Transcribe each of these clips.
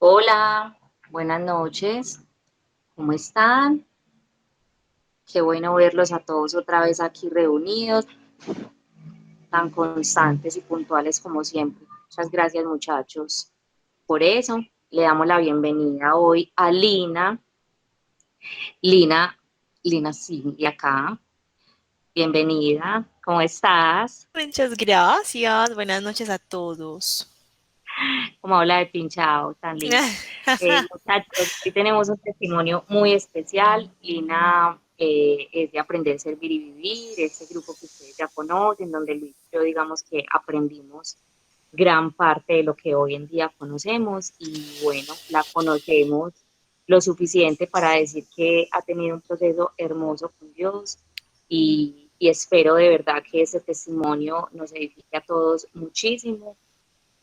Hola, buenas noches, ¿cómo están? Qué bueno verlos a todos otra vez aquí reunidos, tan constantes y puntuales como siempre. Muchas gracias, muchachos. Por eso le damos la bienvenida hoy a Lina. Lina, Lina, sí, y acá. Bienvenida, ¿cómo estás? Muchas gracias. Buenas noches a todos. Como habla de pinchado, tan lindo. Muchachos, hoy tenemos un testimonio muy especial. Lina es de Aprender, Servir y Vivir, ese grupo que ustedes ya conocen, donde Luis y yo digamos que aprendimos gran parte de lo que hoy en día conocemos y bueno, la conocemos lo suficiente para decir que ha tenido un proceso hermoso con Dios y espero de verdad que ese testimonio nos edifique a todos muchísimo,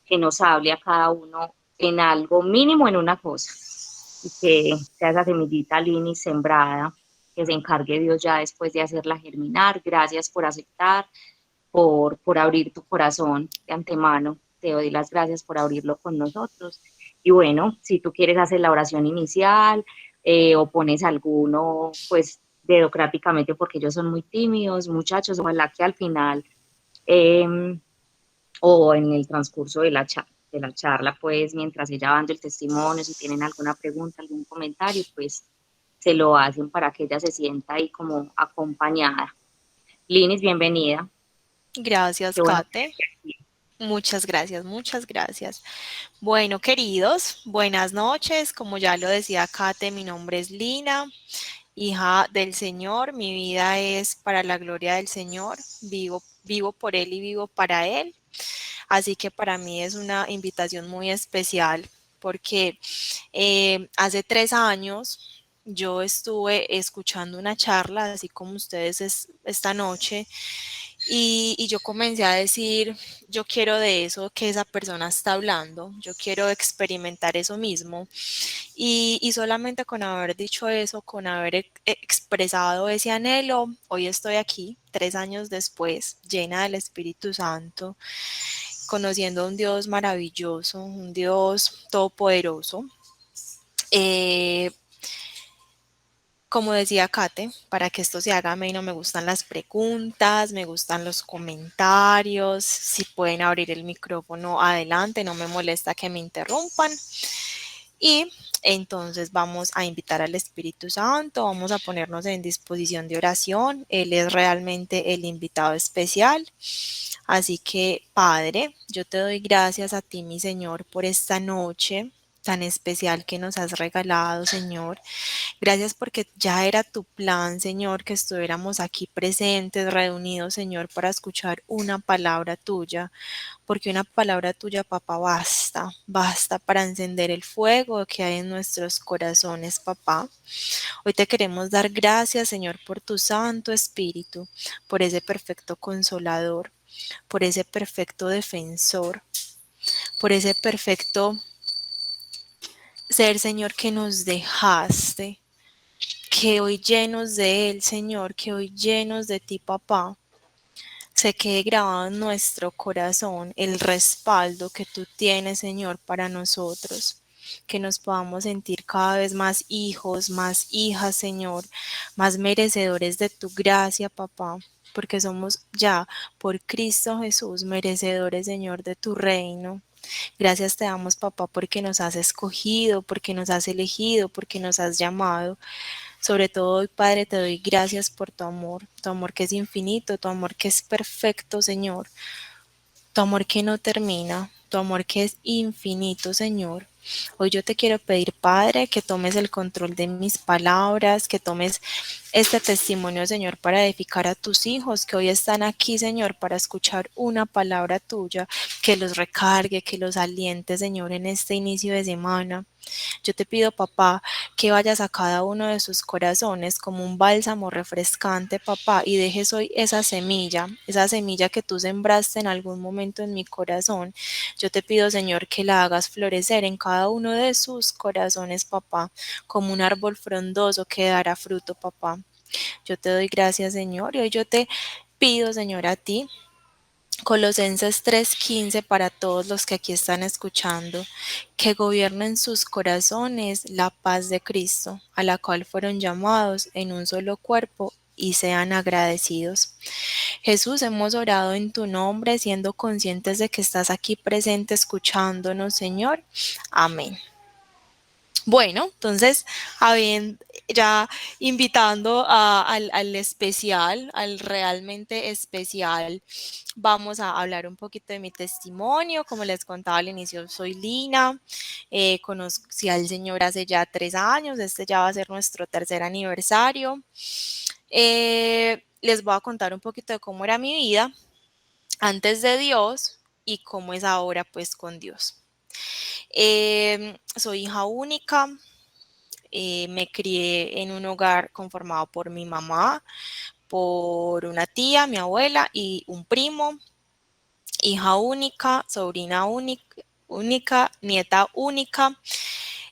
que nos hable a cada uno en algo mínimo, en una cosa, y que sea esa semillita Lini sembrada, que se encargue Dios ya después de hacerla germinar. Gracias por aceptar, por abrir tu corazón de antemano. Te doy las gracias por abrirlo con nosotros. Y bueno, si tú quieres hacer la oración inicial o pones alguno, pues dedocráticamente, porque ellos son muy tímidos, muchachos, ojalá que al final eh, o en el transcurso de la charla, pues mientras ella va dando el testimonio, si tienen alguna pregunta, algún comentario, pues se lo hacen para que ella se sienta ahí como acompañada. Linis, bienvenida. Gracias, Qué bueno Kate. tenerte aquí. Muchas gracias, muchas gracias. Bueno, queridos, buenas noches. Como ya lo decía Kate, mi nombre es Lina, hija del Señor. Mi vida es para la gloria del Señor. Vivo por Él y vivo para Él. Así que para mí es una invitación muy especial porque hace 3 años yo estuve escuchando una charla, así como ustedes esta noche, y yo comencé a decir, yo quiero de eso que esa persona está hablando, yo quiero experimentar eso mismo. Y solamente con haber dicho eso, con haber expresado ese anhelo, hoy estoy aquí, 3 años después, llena del Espíritu Santo, conociendo a un Dios maravilloso, un Dios todopoderoso. Eh, Como decía Kate, para que esto se haga ameno, me gustan las preguntas, me gustan los comentarios. Si pueden abrir el micrófono, adelante, no me molesta que me interrumpan. Y entonces vamos a invitar al Espíritu Santo, vamos a ponernos en disposición de oración. Él es realmente el invitado especial. Así que, Padre, yo te doy gracias a ti, mi Señor, por esta noche tan especial que nos has regalado, Señor. Gracias porque ya era tu plan, Señor, que estuviéramos aquí presentes, reunidos, Señor, para escuchar una palabra tuya, porque una palabra tuya, papá, basta, basta para encender el fuego que hay en nuestros corazones, papá. Hoy te queremos dar gracias, Señor, por tu Santo Espíritu, por ese perfecto consolador, por ese perfecto defensor, por ese perfecto ser, Señor, que nos dejaste, que hoy llenos de Él, Señor, que hoy llenos de ti, papá, se quede grabado en nuestro corazón el respaldo que tú tienes, Señor, para nosotros. Que nos podamos sentir cada vez más hijos, más hijas, Señor, más merecedores de tu gracia, papá, porque somos ya por Cristo Jesús merecedores, Señor, de tu reino. Gracias te damos, papá, porque nos has escogido, porque nos has elegido, porque nos has llamado. Sobre todo hoy, Padre, te doy gracias por tu amor que es infinito, tu amor que es perfecto, Señor, tu amor que no termina, tu amor que es infinito, Señor. Hoy yo te quiero pedir, Padre, que tomes el control de mis palabras, que tomes este testimonio, Señor, para edificar a tus hijos que hoy están aquí, Señor, para escuchar una palabra tuya, que los recargue, que los aliente, Señor, en este inicio de semana. Yo te pido, papá, que vayas a cada uno de sus corazones como un bálsamo refrescante, papá, y dejes hoy esa semilla que tú sembraste en algún momento en mi corazón. Yo te pido, Señor, que la hagas florecer en cada uno de sus corazones, papá, como un árbol frondoso que dará fruto, papá. Yo te doy gracias, Señor, y hoy yo te pido, Señor, a ti Colosenses 3:15 para todos los que aquí están escuchando, que gobiernen sus corazones la paz de Cristo, a la cual fueron llamados en un solo cuerpo y sean agradecidos. Jesús, hemos orado en tu nombre, siendo conscientes de que estás aquí presente escuchándonos, Señor. Amén. Bueno, entonces, ya invitando al especial, al realmente especial, vamos a hablar un poquito de mi testimonio. Como les contaba al inicio, soy Lina, conocí al Señor hace ya 3 años, este ya va a ser nuestro tercer aniversario. Les voy a contar un poquito de cómo era mi vida antes de Dios y cómo es ahora pues con Dios. Soy hija única, me crié en un hogar conformado por mi mamá, por una tía, mi abuela y un primo, hija única, sobrina única, nieta única.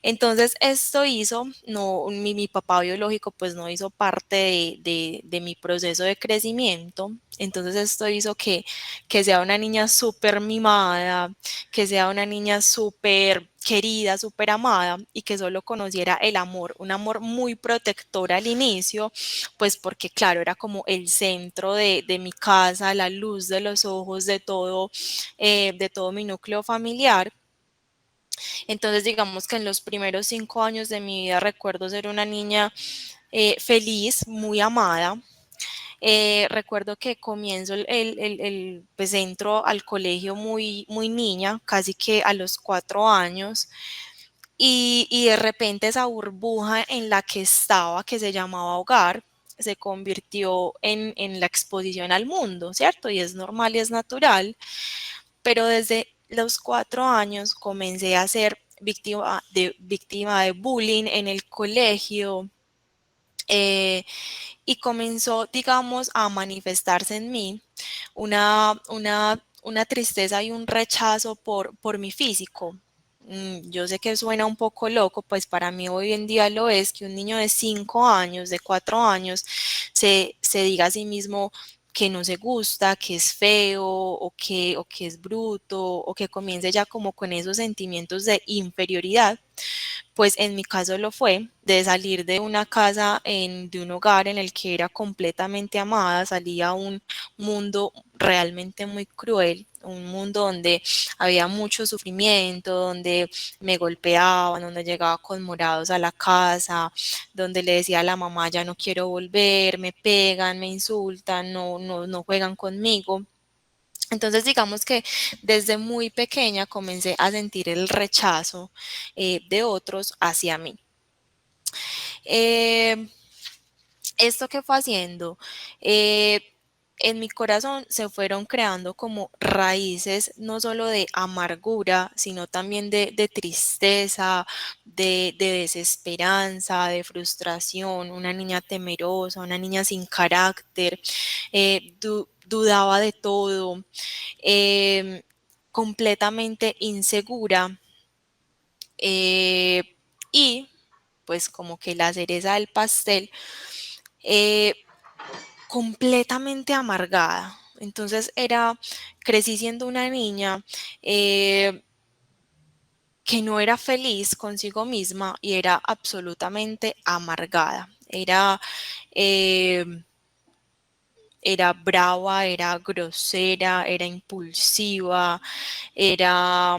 Entonces esto hizo, no, mi papá biológico pues no hizo parte de mi proceso de crecimiento, entonces esto hizo que sea una niña súper mimada, que sea una niña súper querida, súper amada y que solo conociera el amor, un amor muy protector al inicio, pues porque claro, era como el centro de mi casa, la luz de los ojos de todo mi núcleo familiar. Entonces, digamos que en los primeros 5 años de mi vida recuerdo ser una niña feliz, muy amada. Recuerdo que comienzo pues entro al colegio muy niña, casi que a los 4 años, y de repente esa burbuja en la que estaba, que se llamaba hogar, se convirtió en la exposición al mundo, ¿cierto? Y es normal y es natural, pero desde los 4 años comencé a ser víctima de bullying en el colegio, eh, y comenzó, digamos, a manifestarse en mí una tristeza y un rechazo por mi físico. Yo sé que suena un poco loco, pues para mí hoy en día lo es que un niño de 5 años, de 4 años, se diga a sí mismo que no se gusta, que es feo o que es bruto o que comience ya como con esos sentimientos de inferioridad. Pues en mi caso lo fue, de salir de una casa, de un hogar en el que era completamente amada, salí a un mundo realmente muy cruel, un mundo donde había mucho sufrimiento, donde me golpeaban, donde llegaba con morados a la casa, donde le decía a la mamá ya no quiero volver, me pegan, me insultan, no juegan conmigo. Entonces, digamos que desde muy pequeña comencé a sentir el rechazo de otros hacia mí. Eh, Esto que fue haciendo, en mi corazón se fueron creando como raíces no solo de amargura, sino también de tristeza, de desesperanza, de frustración, una niña temerosa, una niña sin carácter, dudaba de todo, eh, completamente insegura, eh, y pues como que la cereza del pastel, eh, completamente amargada. Entonces crecí siendo una niña que no era feliz consigo misma y era absolutamente amargada. Eh, era brava, era grosera, era impulsiva, era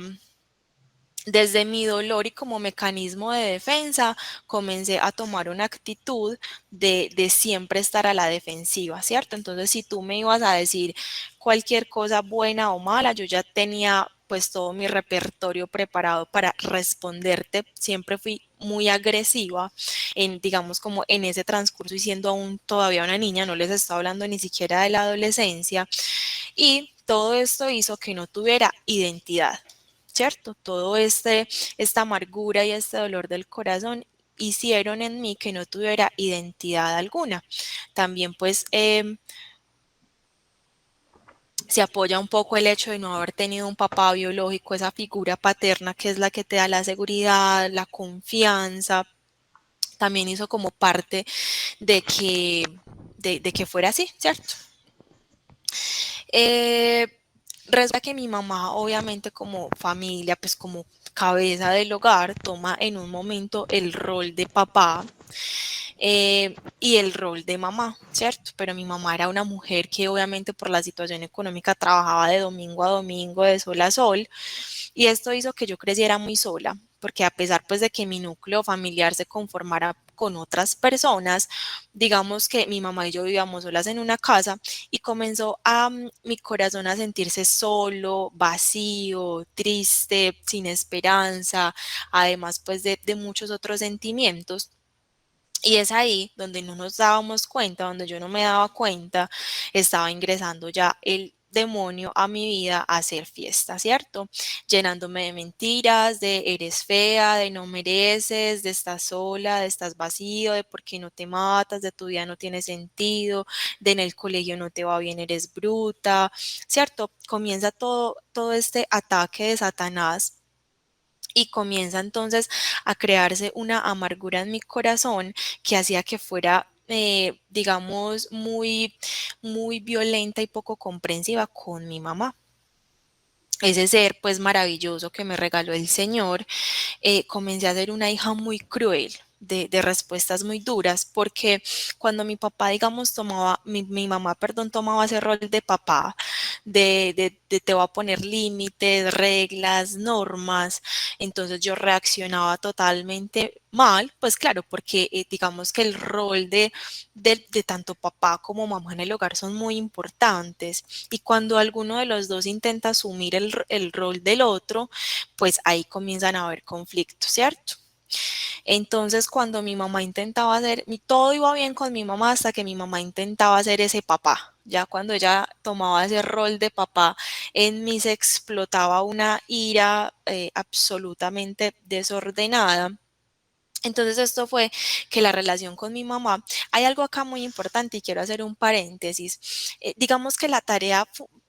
desde mi dolor y como mecanismo de defensa, comencé a tomar una actitud de siempre estar a la defensiva, ¿cierto? Entonces, si tú me ibas a decir cualquier cosa buena o mala, yo ya tenía pues todo mi repertorio preparado para responderte. Siempre fui muy agresiva digamos, como en ese transcurso y siendo aún todavía una niña, no les estaba hablando ni siquiera de la adolescencia. Y todo esto hizo que no tuviera identidad. ¿Cierto? Esta amargura y este dolor del corazón hicieron en mí que no tuviera identidad alguna. También pues se apoya un poco el hecho de no haber tenido un papá biológico, esa figura paterna que es la que te da la seguridad, la confianza, también hizo como parte de que fuera así, ¿cierto? Resulta que mi mamá, obviamente como familia, pues como cabeza del hogar, toma en un momento el rol de papá y el rol de mamá, ¿cierto? Pero mi mamá era una mujer que obviamente por la situación económica trabajaba de domingo a domingo, de sol a sol, y esto hizo que yo creciera muy sola, porque a pesar pues de que mi núcleo familiar se conformara con otras personas, digamos que mi mamá y yo vivíamos solas en una casa y comenzó a mi corazón a sentirse solo, vacío, triste, sin esperanza, además pues de muchos otros sentimientos. Y es ahí donde no nos dábamos cuenta, donde yo no me daba cuenta, estaba ingresando ya el demonio a mi vida a hacer fiesta, ¿cierto? Llenándome de mentiras, de eres fea, de no mereces, de estás sola, de estás vacío, de por qué no te matas, de tu vida no tiene sentido, de en el colegio no te va bien, eres bruta, ¿cierto? Comienza todo este ataque de Satanás y comienza entonces a crearse una amargura en mi corazón que hacía que fuera, digamos, muy violenta y poco comprensiva con mi mamá. Ese ser pues maravilloso que me regaló el Señor, comencé a ser una hija muy cruel. De respuestas muy duras, porque cuando mi papá, digamos, mi mamá, perdón, tomaba ese rol de papá, de te va a poner límites, reglas, normas, entonces yo reaccionaba totalmente mal, pues claro, porque digamos que el rol de tanto papá como mamá en el hogar son muy importantes, y cuando alguno de los dos intenta asumir el rol del otro, pues ahí comienzan a haber conflictos, ¿cierto? Entonces, cuando mi mamá intentaba hacer, todo iba bien con mi mamá hasta que mi mamá intentaba hacer ese papá. Ya cuando ella tomaba ese rol de papá, en mí se explotaba una ira absolutamente desordenada. Entonces esto fue que la relación con mi mamá, hay algo acá muy importante y quiero hacer un paréntesis. Digamos que la tarea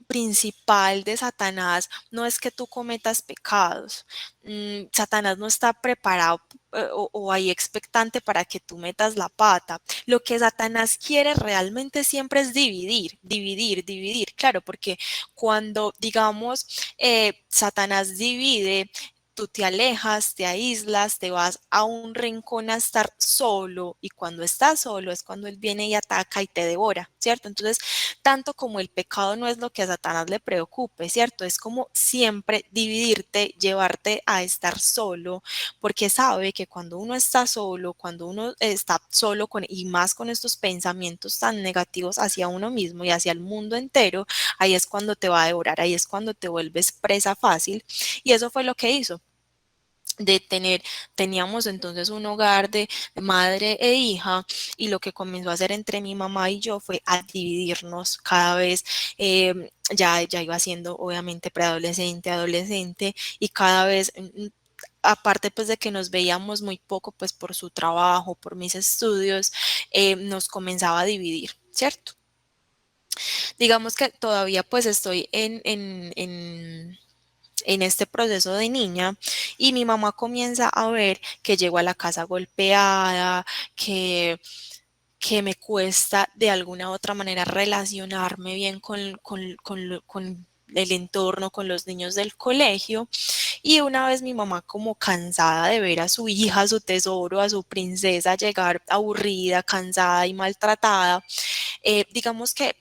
principal de Satanás no es que tú cometas pecados. Satanás no está preparado o ahí expectante para que tú metas la pata. Lo que Satanás quiere realmente siempre es dividir, dividir, dividir. Claro, porque cuando digamos Satanás divide, tú te alejas, te aíslas, te vas a un rincón a estar solo, y cuando estás solo es cuando él viene y ataca y te devora, ¿cierto? Entonces, tanto como el pecado no es lo que a Satanás le preocupe, ¿cierto? Es como siempre dividirte, llevarte a estar solo, porque sabe que cuando uno está solo, cuando uno está solo con, y más con estos pensamientos tan negativos hacia uno mismo y hacia el mundo entero, ahí es cuando te va a devorar, ahí es cuando te vuelves presa fácil, y eso fue lo que hizo de tener, teníamos entonces un hogar de madre e hija, y lo que comenzó a hacer entre mi mamá y yo fue a dividirnos cada vez, ya iba siendo obviamente preadolescente, adolescente, y cada vez aparte pues de que nos veíamos muy poco pues por su trabajo, por mis estudios, nos comenzaba a dividir, ¿cierto? Digamos que todavía pues estoy en este proceso de niña, y mi mamá comienza a ver que llego a la casa golpeada, que me cuesta de alguna u otra manera relacionarme bien con el entorno, con los niños del colegio. Y una vez mi mamá, como cansada de ver a su hija, a su tesoro, a su princesa llegar aburrida, cansada y maltratada, digamos que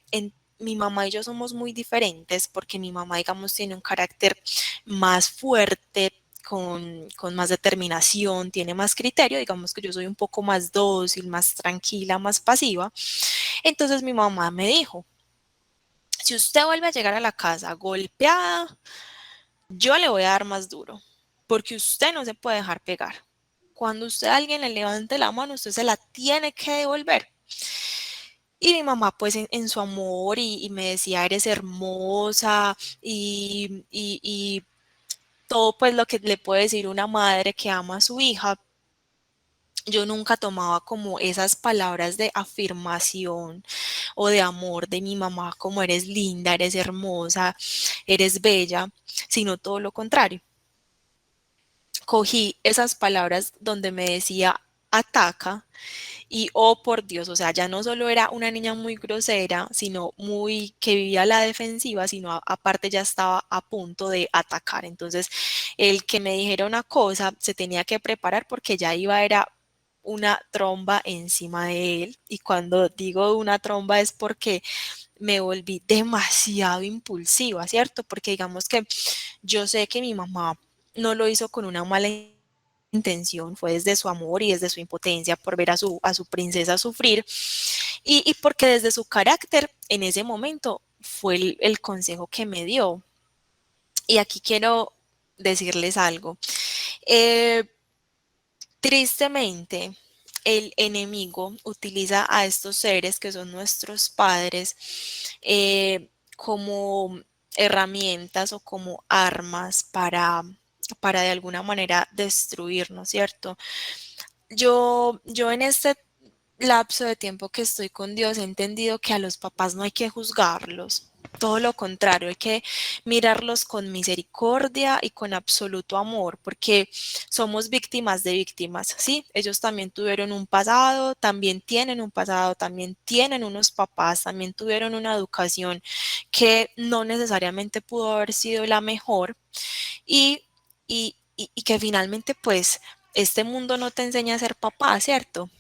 mi mamá y yo somos muy diferentes, porque mi mamá, digamos, tiene un carácter más fuerte, con más determinación, tiene más criterio, digamos que yo soy un poco más dócil, más tranquila, más pasiva. Entonces mi mamá me dijo, si usted vuelve a llegar a la casa golpeada, yo le voy a dar más duro, porque usted no se puede dejar pegar. Cuando usted a alguien le levante la mano, usted se la tiene que devolver. Y mi mamá, pues en su amor, y me decía, eres hermosa, y todo pues lo que le puede decir una madre que ama a su hija. Yo nunca tomaba como esas palabras de afirmación o de amor de mi mamá, como eres linda, eres hermosa, eres bella, sino todo lo contrario. Cogí esas palabras donde me decía ataca y oh por Dios, o sea, ya no solo era una niña muy grosera, sino muy que vivía a la defensiva, sino aparte ya estaba a punto de atacar. Entonces, el que me dijera una cosa se tenía que preparar porque ya iba era una tromba encima de él. Y cuando digo una tromba es porque me volví demasiado impulsiva, ¿cierto? Porque digamos que yo sé que mi mamá no lo hizo con una mala intención, fue desde su amor y desde su impotencia por ver a su princesa sufrir y porque desde su carácter en ese momento fue el consejo que me dio. Y aquí quiero decirles algo. Eh, Tristemente, el enemigo utiliza a estos seres que son nuestros padres como herramientas o como armas para de alguna manera destruirnos, ¿cierto? Yo en este lapso de tiempo que estoy con Dios he entendido que a los papás no hay que juzgarlos. Todo lo contrario, hay que mirarlos con misericordia y con absoluto amor, porque somos víctimas de víctimas, ¿sí? Ellos también tuvieron un pasado, también tienen un pasado, también tienen unos papás, también tuvieron una educación que no necesariamente pudo haber sido la mejor y que finalmente pues este mundo no te enseña a ser papá, ¿cierto?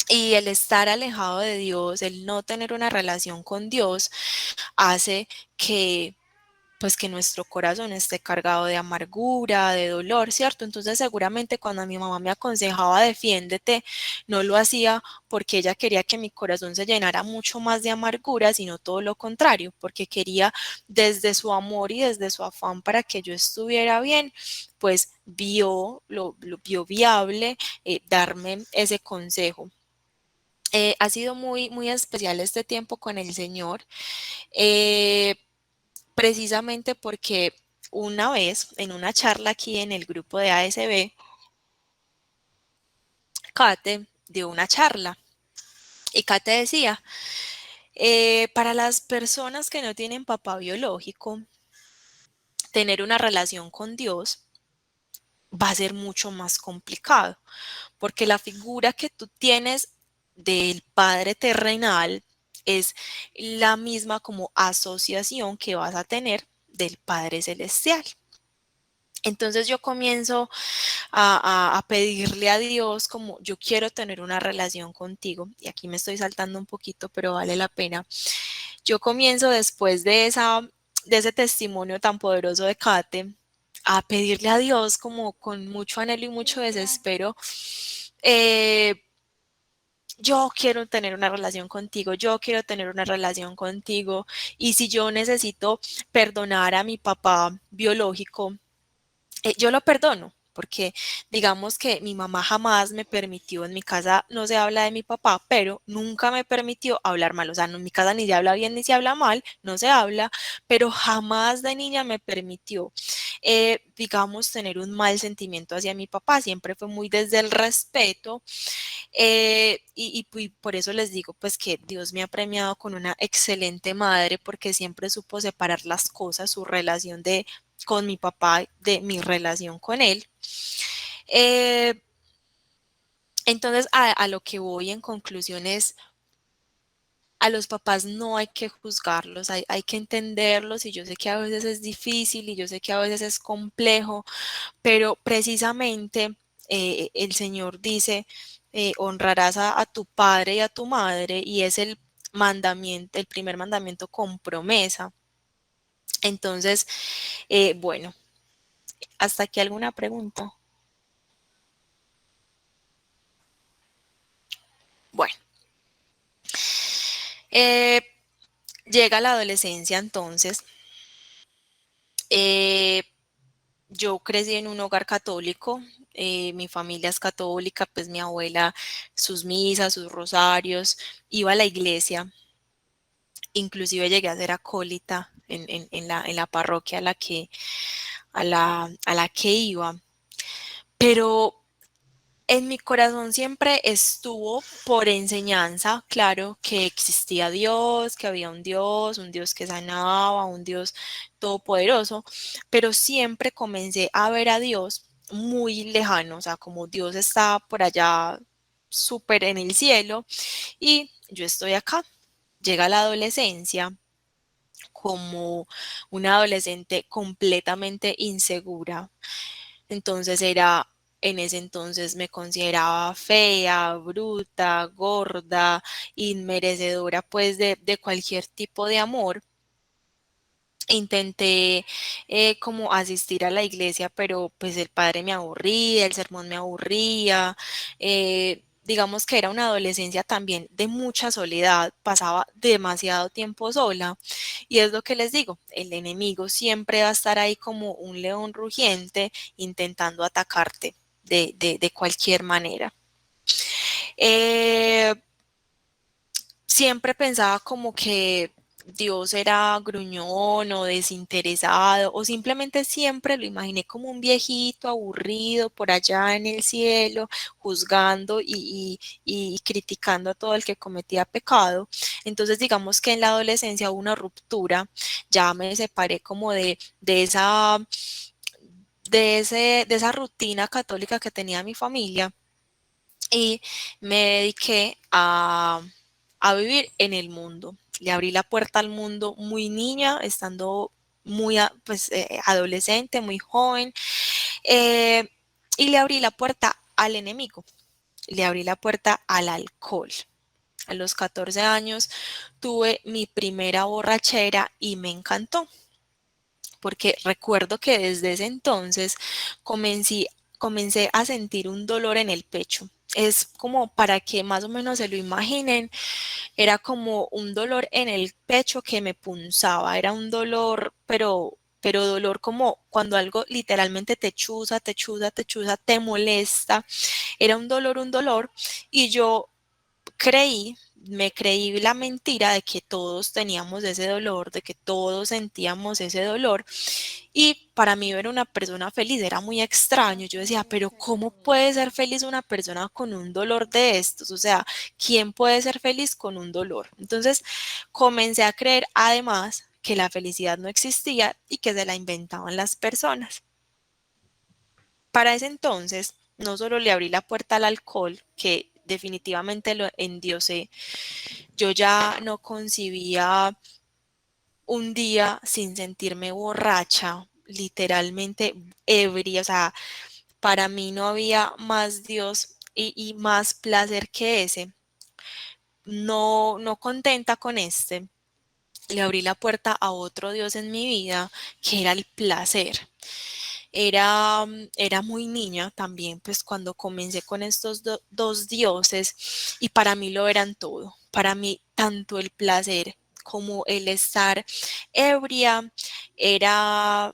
Y el estar alejado de Dios, el no tener una relación con Dios, hace que pues que nuestro corazón esté cargado de amargura, de dolor, ¿cierto? Entonces seguramente cuando mi mamá me aconsejaba defiéndete, no lo hacía porque ella quería que mi corazón se llenara mucho más de amargura, sino todo lo contrario, porque quería desde su amor y desde su afán para que yo estuviera bien, pues lo vio viable darme ese consejo. Ha sido muy, muy especial este tiempo con el Señor, eh, precisamente porque una vez en una charla aquí en el grupo de ASB, Kate dio una charla y Kate decía, para las personas que no tienen papá biológico, tener una relación con Dios va a ser mucho más complicado, porque la figura que tú tienes del Padre terrenal es la misma como asociación que vas a tener del Padre celestial. Entonces yo comienzo a pedirle a Dios como yo quiero tener una relación contigo, y aquí me estoy saltando un poquito, pero vale la pena. Yo comienzo después de ese testimonio tan poderoso de Kate, a pedirle a Dios como con mucho anhelo y mucho desespero, eh, yo quiero tener una relación contigo, yo quiero tener una relación contigo, y si yo necesito perdonar a mi papá biológico, yo lo perdono, porque digamos que mi mamá jamás me permitió, en mi casa no se habla de mi papá, pero nunca me permitió hablar mal, o sea, no, en mi casa ni se habla bien ni se habla mal, no se habla, pero jamás de niña me permitió, digamos, tener un mal sentimiento hacia mi papá, siempre fue muy desde el respeto, y por eso les digo, pues que Dios me ha premiado con una excelente madre, porque siempre supo separar las cosas, su relación con mi papá, de mi relación con él. Eh, entonces, a lo que voy en conclusión es, a los papás no hay que juzgarlos, hay que entenderlos y yo sé que a veces es difícil y yo sé que a veces es complejo, pero precisamente el Señor dice, honrarás a tu padre y a tu madre y es el mandamiento, el primer mandamiento con promesa. Entonces, bueno, hasta aquí alguna pregunta. Bueno, eh, llega la adolescencia entonces. eh, yo crecí en un hogar católico, mi familia es católica, pues mi abuela, sus misas, sus rosarios, iba a la iglesia, inclusive llegué a ser acólita en la parroquia a la que iba, pero en mi corazón siempre estuvo por enseñanza, claro, que existía Dios, que había un Dios que sanaba, un Dios todopoderoso, pero siempre comencé a ver a Dios muy lejano, o sea, como Dios está por allá súper en el cielo y yo estoy acá. Llega la adolescencia como una adolescente completamente insegura. Entonces en ese entonces me consideraba fea, bruta, gorda, inmerecedora pues de cualquier tipo de amor. Intenté como asistir a la iglesia, pero pues el padre me aburría, el sermón me aburría. Digamos que era una adolescencia también de mucha soledad, pasaba demasiado tiempo sola. Y es lo que les digo, el enemigo siempre va a estar ahí como un león rugiente intentando atacarte de cualquier manera. Eh, Siempre pensaba como que Dios era gruñón o desinteresado, o simplemente siempre lo imaginé como un viejito aburrido por allá en el cielo, juzgando y criticando a todo el que cometía pecado. Entonces, digamos que en la adolescencia hubo una ruptura, ya me separé como de esa, de esa rutina católica que tenía mi familia y me dediqué a vivir en el mundo. Le abrí la puerta al mundo muy niña, estando muy pues, adolescente, muy joven, eh, y le abrí la puerta al enemigo, le abrí la puerta al alcohol. A los 14 años tuve mi primera borrachera y me encantó porque recuerdo que desde ese entonces comencé, comencé a sentir un dolor en el pecho. Es como para que más o menos se lo imaginen, era como un dolor en el pecho que me punzaba, era un dolor, pero dolor como cuando algo literalmente te chuza, te chuza, te chuza, te molesta, era un dolor, y yo me creí la mentira de que todos teníamos ese dolor, de que todos sentíamos ese dolor. Y para mí ver una persona feliz era muy extraño. Yo decía, pero ¿cómo puede ser feliz una persona con un dolor de estos? O sea, ¿quién puede ser feliz con un dolor? Entonces comencé a creer además que la felicidad no existía y que se la inventaban las personas. Para ese entonces, no solo le abrí la puerta al alcohol, que definitivamente lo endiosé, yo ya no concibía un día sin sentirme borracha, literalmente ebria, o sea, para mí no había más Dios y más placer que ese. No, no contenta con este, le abrí la puerta a otro Dios en mi vida, que era el placer. Era muy niña también, pues cuando comencé con estos dos dioses y para mí lo eran todo. Para mí tanto el placer como el estar ebria era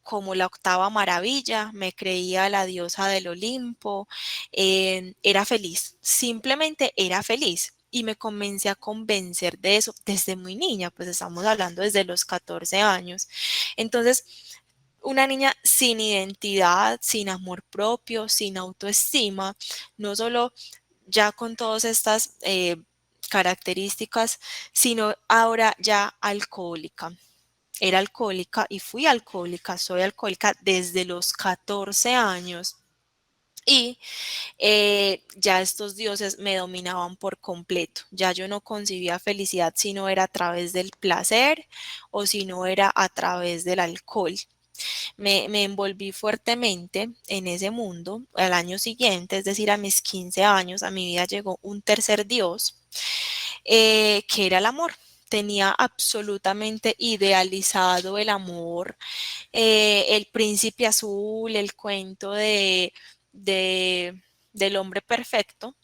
como la octava maravilla, me creía la diosa del Olimpo, era feliz, simplemente era feliz. Y me comencé a convencer de eso desde muy niña, pues estamos hablando desde los 14 años. Entonces, una niña sin identidad, sin amor propio, sin autoestima, no solo ya con todas estas características, sino ahora ya alcohólica. Era alcohólica y fui alcohólica, soy alcohólica desde los 14 años. Y ya estos dioses me dominaban por completo. Ya yo no concibía felicidad si no era a través del placer o si no era a través del alcohol. Me envolví fuertemente en ese mundo. Al año siguiente, es decir, a mis 15 años, a mi vida llegó un tercer Dios, que era el amor. Tenía absolutamente idealizado el amor, el príncipe azul, el cuento de, del hombre perfecto.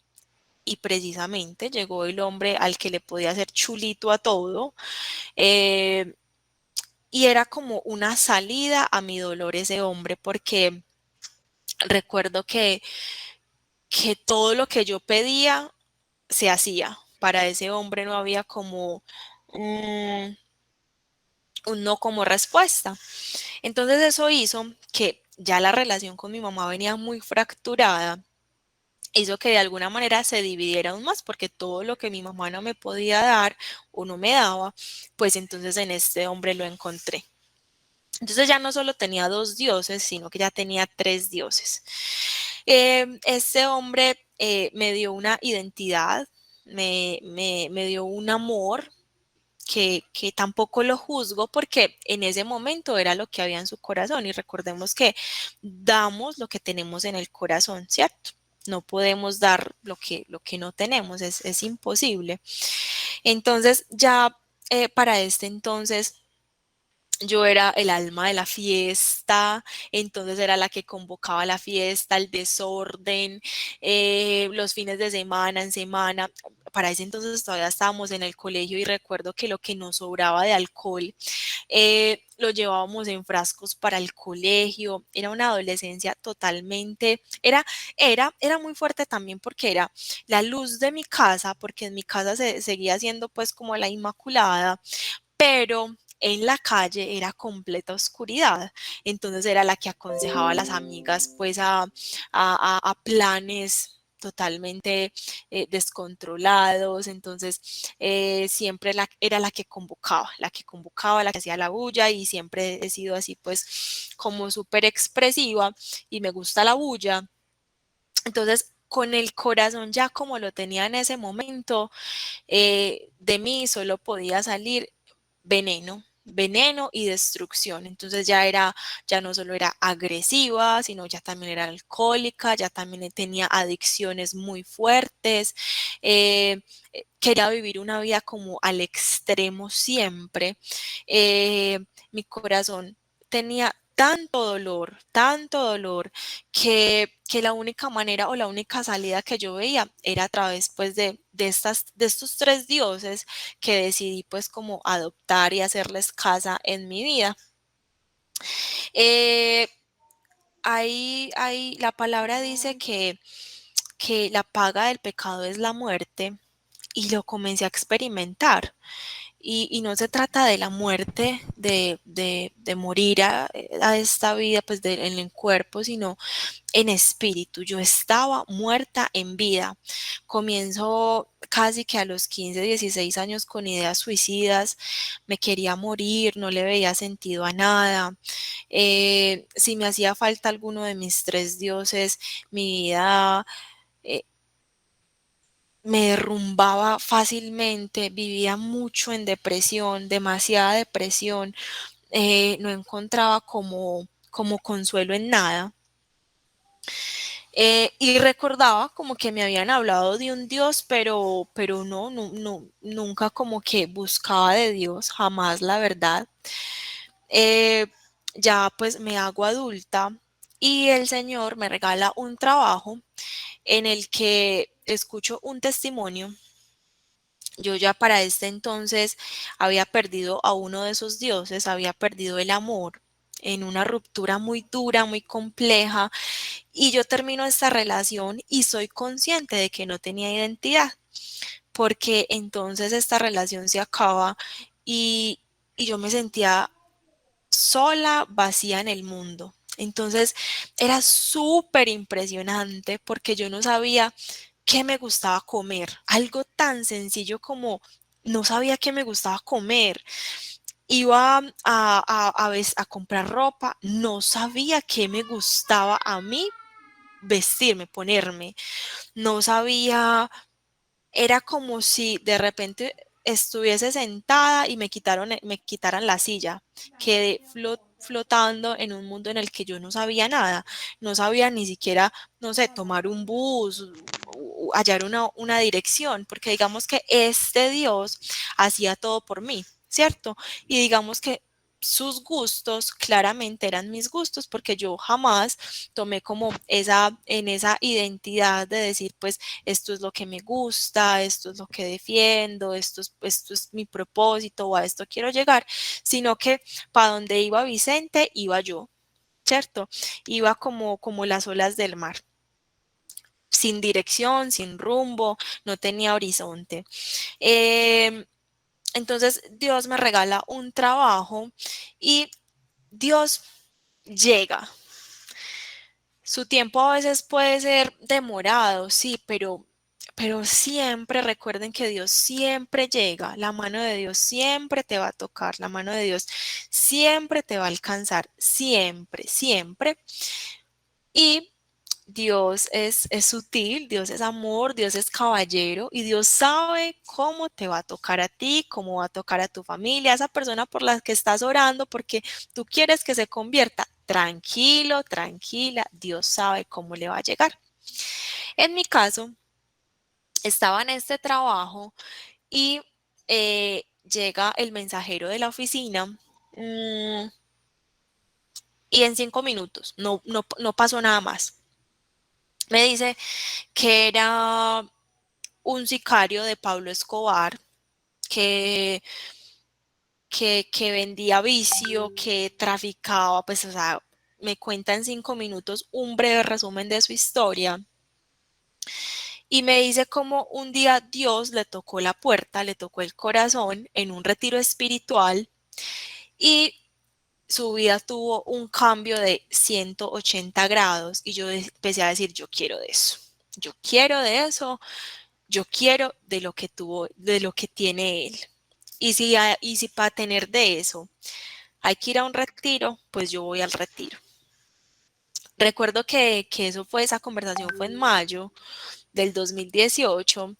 Y precisamente llegó el hombre al que le podía hacer chulito a todo. eh, y era como una salida a mi dolor ese hombre, porque recuerdo que todo lo que yo pedía se hacía. Para ese hombre no había como un no como respuesta. Entonces eso hizo que ya la relación con mi mamá venía muy fracturada, hizo que de alguna manera se dividiera aún más, porque todo lo que mi mamá no me podía dar o no me daba, pues entonces en este hombre lo encontré. Entonces ya no solo tenía dos dioses, sino que ya tenía tres dioses. Este hombre me dio una identidad, me dio un amor que tampoco lo juzgo porque en ese momento era lo que había en su corazón y recordemos que damos lo que tenemos en el corazón, ¿cierto? No podemos dar lo que no tenemos, es imposible. Entonces ya para este entonces yo era el alma de la fiesta, entonces era la que convocaba la fiesta, el desorden, los fines de semana, en semana. Para ese entonces todavía estábamos en el colegio y recuerdo que lo que nos sobraba de alcohol lo llevábamos en frascos para el colegio. Era una adolescencia totalmente, era muy fuerte también porque era la luz de mi casa, porque en mi casa se seguía siendo pues como la Inmaculada, pero en la calle era completa oscuridad. Entonces era la que aconsejaba a las amigas pues a planes totalmente descontrolados. Entonces siempre era la que hacía la bulla y siempre he sido así pues como súper expresiva y me gusta la bulla. Entonces con el corazón ya como lo tenía en ese momento, de mí solo podía salir veneno, veneno y destrucción. Entonces ya no solo era agresiva, sino ya también era alcohólica, ya también tenía adicciones muy fuertes. eh, Quería vivir una vida como al extremo siempre. Eh, Mi corazón tenía tanto dolor, que la única manera o la única salida que yo veía era a través pues de estos tres dioses que decidí pues como adoptar y hacerles casa en mi vida. Eh, la palabra dice que la paga del pecado es la muerte y lo comencé a experimentar. Y no se trata de la muerte, de morir a esta vida, pues en el cuerpo, sino en espíritu. Yo estaba muerta en vida. Comienzo casi que a los 15, 16 años con ideas suicidas. Me quería morir, no le veía sentido a nada. Si me hacía falta alguno de mis tres dioses, mi vida eh, me derrumbaba fácilmente, vivía mucho en depresión, demasiada depresión, no encontraba como consuelo en nada. Y recordaba como que me habían hablado de un Dios, pero nunca como que buscaba de Dios, jamás la verdad. Eh, ya pues me hago adulta y el Señor me regala un trabajo en el que escucho un testimonio. Yo ya para este entonces había perdido a uno de esos dioses, había perdido el amor en una ruptura muy dura, muy compleja, y yo termino esta relación y soy consciente de que no tenía identidad, porque entonces esta relación se acaba y, y yo me sentía sola, vacía en el mundo. Entonces era súper impresionante porque yo no sabía qué me gustaba comer. Algo tan sencillo como no sabía qué me gustaba comer. Iba a comprar ropa, no sabía qué me gustaba a mí vestirme, ponerme. No sabía, era como si de repente estuviese sentada y me quitaran la silla. Quedé flotando en un mundo en el que yo no sabía nada. No sabía ni siquiera, no sé, tomar un bus, hallar una dirección, porque digamos que este Dios hacía todo por mí, ¿cierto? Y digamos que sus gustos claramente eran mis gustos porque yo jamás tomé como en esa identidad de decir pues esto es lo que me gusta, esto es lo que defiendo, esto es mi propósito o a esto quiero llegar, sino que para donde iba Vicente, iba yo, ¿cierto? Iba como las olas del mar, sin dirección, sin rumbo, no tenía horizonte. Eh, entonces Dios me regala un trabajo y Dios llega. Su tiempo a veces puede ser demorado, sí, pero Pero siempre recuerden que Dios siempre llega, la mano de Dios siempre te va a tocar, la mano de Dios siempre te va a alcanzar, siempre, siempre. Y Dios es sutil, Dios es amor, Dios es caballero y Dios sabe cómo te va a tocar a ti, cómo va a tocar a tu familia, a esa persona por la que estás orando porque tú quieres que se convierta. Tranquilo, tranquila, Dios sabe cómo le va a llegar. En mi caso, estaba en este trabajo y llega el mensajero de la oficina y en 5 minutos, no pasó nada más. Me dice que era un sicario de Pablo Escobar que, que vendía vicio, que traficaba, pues, o sea, me cuenta en 5 minutos un breve resumen de su historia y me dice cómo un día Dios le tocó la puerta, le tocó el corazón en un retiro espiritual y su vida tuvo un cambio de 180 grados y yo empecé a decir, yo quiero de eso, yo quiero de eso, yo quiero de lo que tuvo, de lo que tiene él. Y si para tener de eso hay que ir a un retiro, pues yo voy al retiro. Recuerdo que esa conversación fue en mayo del 2018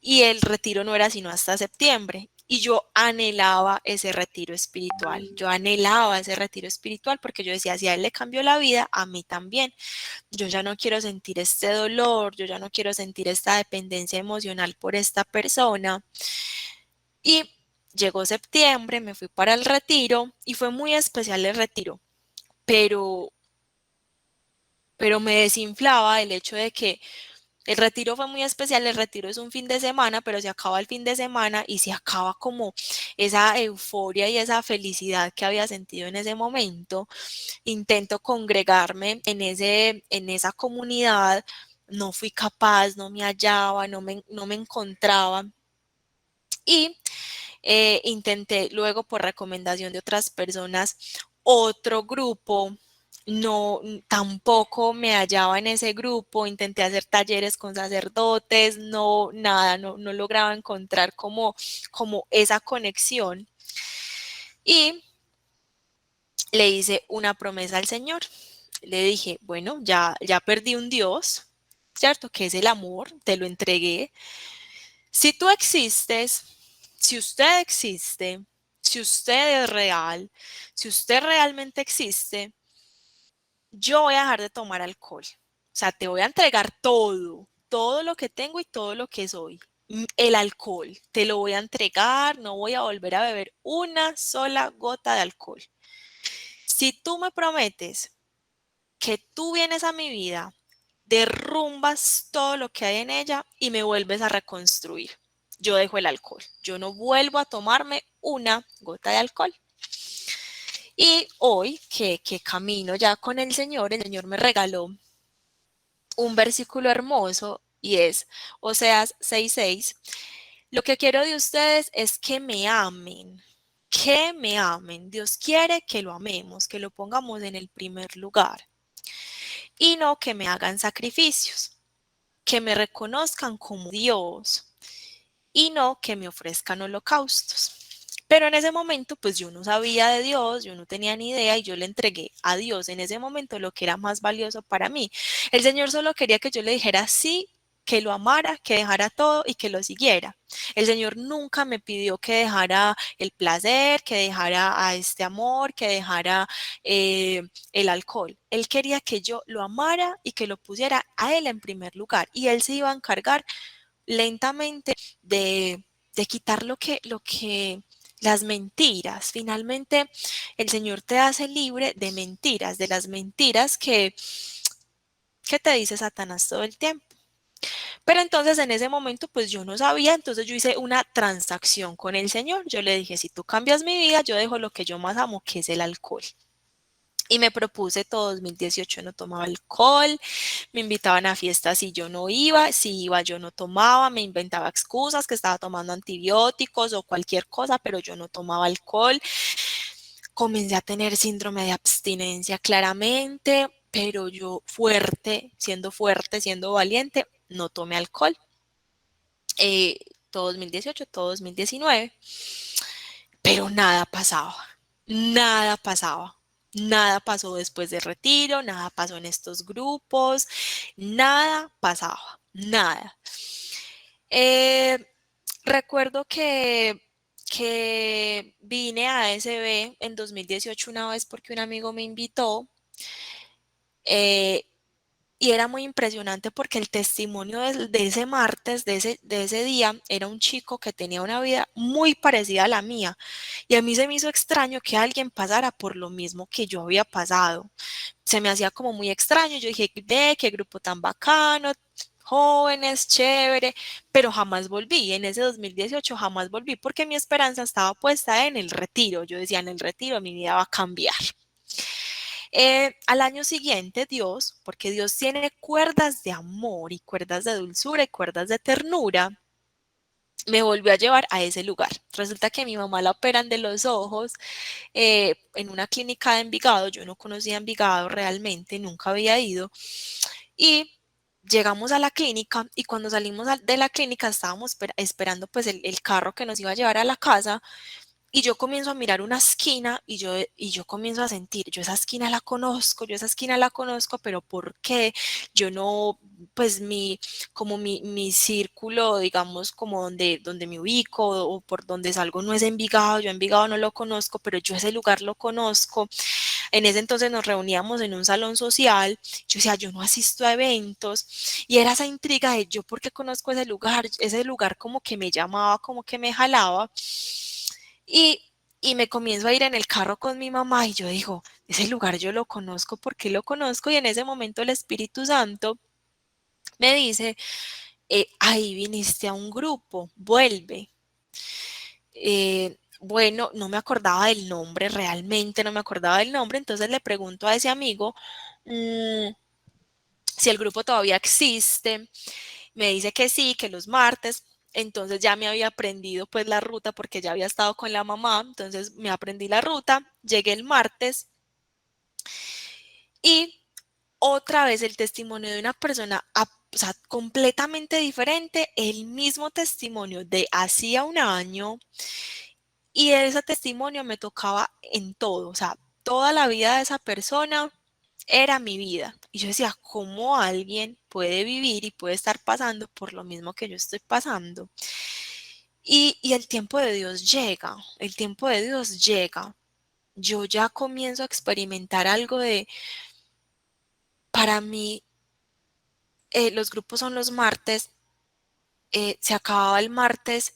y el retiro no era sino hasta septiembre. Y yo anhelaba ese retiro espiritual, yo anhelaba ese retiro espiritual porque yo decía, si a él le cambió la vida, a mí también. Yo ya no quiero sentir este dolor, yo ya no quiero sentir esta dependencia emocional por esta persona. Y llegó septiembre, me fui para el retiro y fue muy especial el retiro, pero, pero me desinflaba el hecho de que el retiro fue muy especial, el retiro es un fin de semana, pero se acaba el fin de semana y se acaba como esa euforia y esa felicidad que había sentido en ese momento. Intento congregarme en esa comunidad, no fui capaz, no me hallaba, no me encontraba y intenté luego por recomendación de otras personas otro grupo. No, tampoco me hallaba en ese grupo, intenté hacer talleres con sacerdotes, no, nada, no lograba encontrar como esa conexión. Y le hice una promesa al Señor. Le dije, bueno, ya perdí un Dios, ¿cierto? Que es el amor, te lo entregué. Si tú existes, si usted existe, si usted es real, si usted realmente existe, yo voy a dejar de tomar alcohol. O sea, te voy a entregar todo, todo lo que tengo y todo lo que soy. El alcohol, te lo voy a entregar, no voy a volver a beber una sola gota de alcohol. Si tú me prometes que tú vienes a mi vida, derrumbas todo lo que hay en ella y me vuelves a reconstruir. Yo dejo el alcohol, yo no vuelvo a tomarme una gota de alcohol. Y hoy que camino ya con el Señor me regaló un versículo hermoso y es Oseas 6:6. Lo que quiero de ustedes es que me amen, que me amen. Dios quiere que lo amemos, que lo pongamos en el primer lugar y no que me hagan sacrificios, que me reconozcan como Dios y no que me ofrezcan holocaustos. Pero en ese momento, pues yo no sabía de Dios, yo no tenía ni idea y yo le entregué a Dios en ese momento lo que era más valioso para mí. El Señor solo quería que yo le dijera sí, que lo amara, que dejara todo y que lo siguiera. El Señor nunca me pidió que dejara el placer, que dejara a este amor, que dejara el alcohol. Él quería que yo lo amara y que lo pusiera a Él en primer lugar. Y Él se iba a encargar lentamente de quitar las mentiras. Finalmente, el Señor te hace libre de mentiras, de las mentiras que te dice Satanás todo el tiempo. Pero entonces en ese momento pues yo no sabía, entonces yo hice una transacción con el Señor. Yo le dije, si tú cambias mi vida, yo dejo lo que yo más amo, que es el alcohol. Y me propuse todo 2018 no tomaba alcohol, me invitaban a fiestas y yo no iba, si iba yo no tomaba, me inventaba excusas que estaba tomando antibióticos o cualquier cosa, pero yo no tomaba alcohol. Comencé a tener síndrome de abstinencia claramente, pero yo fuerte, siendo valiente, no tomé alcohol. eh, todo 2018, todo 2019, pero nada pasaba, nada pasaba. Nada pasó después del retiro, nada pasó en estos grupos, nada pasaba, nada. Eh, recuerdo que vine a ASB en 2018 una vez porque un amigo me invitó, eh, y era muy impresionante porque el testimonio de ese martes, de ese día, era un chico que tenía una vida muy parecida a la mía. Y a mí se me hizo extraño que alguien pasara por lo mismo que yo había pasado. Se me hacía como muy extraño. Yo dije, ve, qué grupo tan bacano, jóvenes, chévere, pero jamás volví. En ese 2018 jamás volví porque mi esperanza estaba puesta en el retiro. Yo decía, en el retiro mi vida va a cambiar. Al año siguiente, Dios, porque Dios tiene cuerdas de amor y cuerdas de dulzura y cuerdas de ternura, me volvió a llevar a ese lugar. Resulta que mi mamá la operan de los ojos en una clínica de Envigado. Yo no conocía Envigado realmente, nunca había ido. Y llegamos a la clínica y cuando salimos de la clínica estábamos esperando pues el carro que nos iba a llevar a la casa. Y yo comienzo a mirar una esquina y yo comienzo a sentir, yo esa esquina la conozco, yo esa esquina la conozco, pero ¿por qué? Yo no, pues como mi círculo, digamos, como donde me ubico o por donde salgo no es Envigado, yo Envigado no lo conozco, pero yo ese lugar lo conozco. En ese entonces nos reuníamos en un salón social, yo decía, yo no asisto a eventos, y era esa intriga de yo, ¿por qué conozco ese lugar como que me llamaba, como que me jalaba. Y, y me comienzo a ir en el carro con mi mamá y yo digo, ese lugar yo lo conozco, ¿por qué lo conozco? Y en ese momento el Espíritu Santo me dice, ahí viniste a un grupo, vuelve. Bueno, no me acordaba del nombre, realmente no me acordaba del nombre, entonces le pregunto a ese amigo si el grupo todavía existe. Me dice que sí, que los martes. Entonces ya me había aprendido pues la ruta porque ya había estado con la mamá, entonces me aprendí la ruta, llegué el martes y otra vez el testimonio de una persona, o sea, completamente diferente, el mismo testimonio de hacía un año, y ese testimonio me tocaba en todo, o sea, toda la vida de esa persona era mi vida. Y yo decía, ¿cómo alguien puede vivir y puede estar pasando por lo mismo que yo estoy pasando? Y el tiempo de Dios llega, el tiempo de Dios llega. Yo ya comienzo a experimentar algo de, para mí, los grupos son los martes, se acababa el martes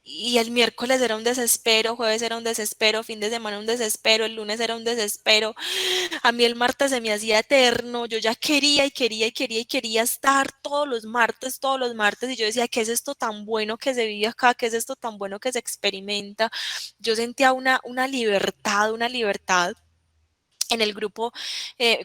y el miércoles era un desespero, jueves era un desespero, fin de semana un desespero, el lunes era un desespero. A mí el martes se me hacía eterno, yo ya quería y quería y quería y quería estar todos los martes, y yo decía, ¿qué es esto tan bueno que se vive acá? ¿Qué es esto tan bueno que se experimenta? Yo sentía una libertad, una libertad. En el grupo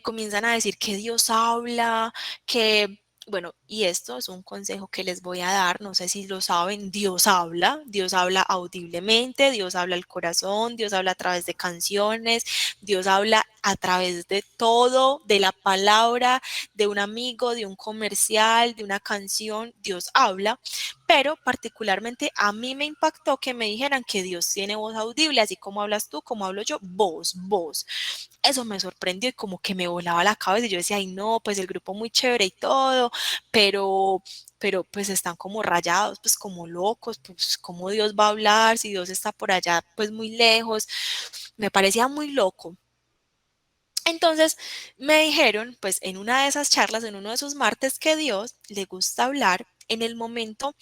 comienzan a decir que Dios habla, que, bueno, y esto es un consejo que les voy a dar, no sé si lo saben, Dios habla audiblemente, Dios habla al corazón, Dios habla a través de canciones, Dios habla a través de todo, de la palabra, de un amigo, de un comercial, de una canción, Dios habla, pero particularmente a mí me impactó que me dijeran que Dios tiene voz audible, así como hablas tú, como hablo yo, voz. Eso me sorprendió y como que me volaba la cabeza y yo decía, ay no, pues el grupo muy chévere y todo, pero, pero pues están como rayados, pues como locos, pues cómo Dios va a hablar si Dios está por allá, pues muy lejos. Me parecía muy loco. Entonces me dijeron, pues en una de esas charlas, en uno de esos martes, que Dios le gusta hablar en el momento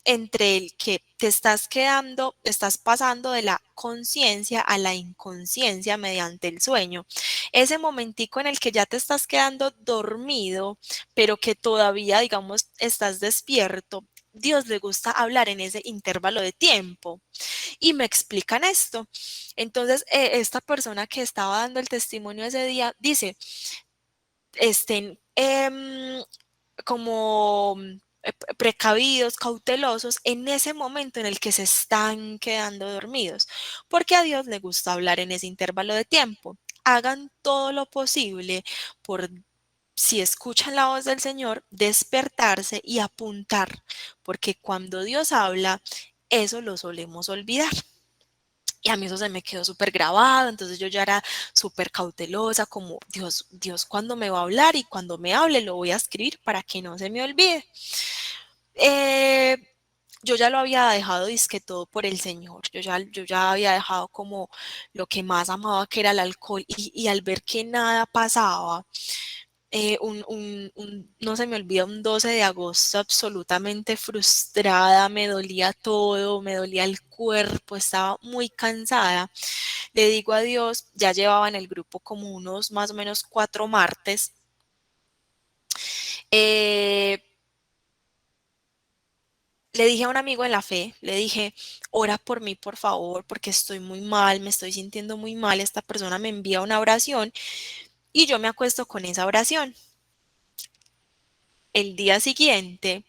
entre el que te estás quedando, estás pasando de la conciencia a la inconsciencia mediante el sueño. Ese momentico en el que ya te estás quedando dormido, pero que todavía, digamos, estás despierto. Dios le gusta hablar en ese intervalo de tiempo y me explican esto. Entonces, esta persona que estaba dando el testimonio ese día dice, estén como precavidos, cautelosos en ese momento en el que se están quedando dormidos, porque a Dios le gusta hablar en ese intervalo de tiempo. Hagan todo lo posible por si escuchan la voz del Señor, despertarse y apuntar, porque cuando Dios habla, eso lo solemos olvidar. Y a mí eso se me quedó súper grabado, entonces yo ya era súper cautelosa, como Dios cuando me va a hablar y cuando me hable lo voy a escribir para que no se me olvide. Eh, yo ya lo había dejado disque todo por el Señor, yo ya había dejado como lo que más amaba, que era el alcohol, y al ver que nada pasaba, no se me olvida, un 12 de agosto absolutamente frustrada, me dolía todo, me dolía el cuerpo, estaba muy cansada. Le digo a Dios, ya llevaba en el grupo como unos más o menos 4 martes. Eh, Le dije a un amigo en la fe, le dije, ora por mí, por favor, porque estoy muy mal, me estoy sintiendo muy mal. Esta persona me envía una oración y yo me acuesto con esa oración. El día siguiente,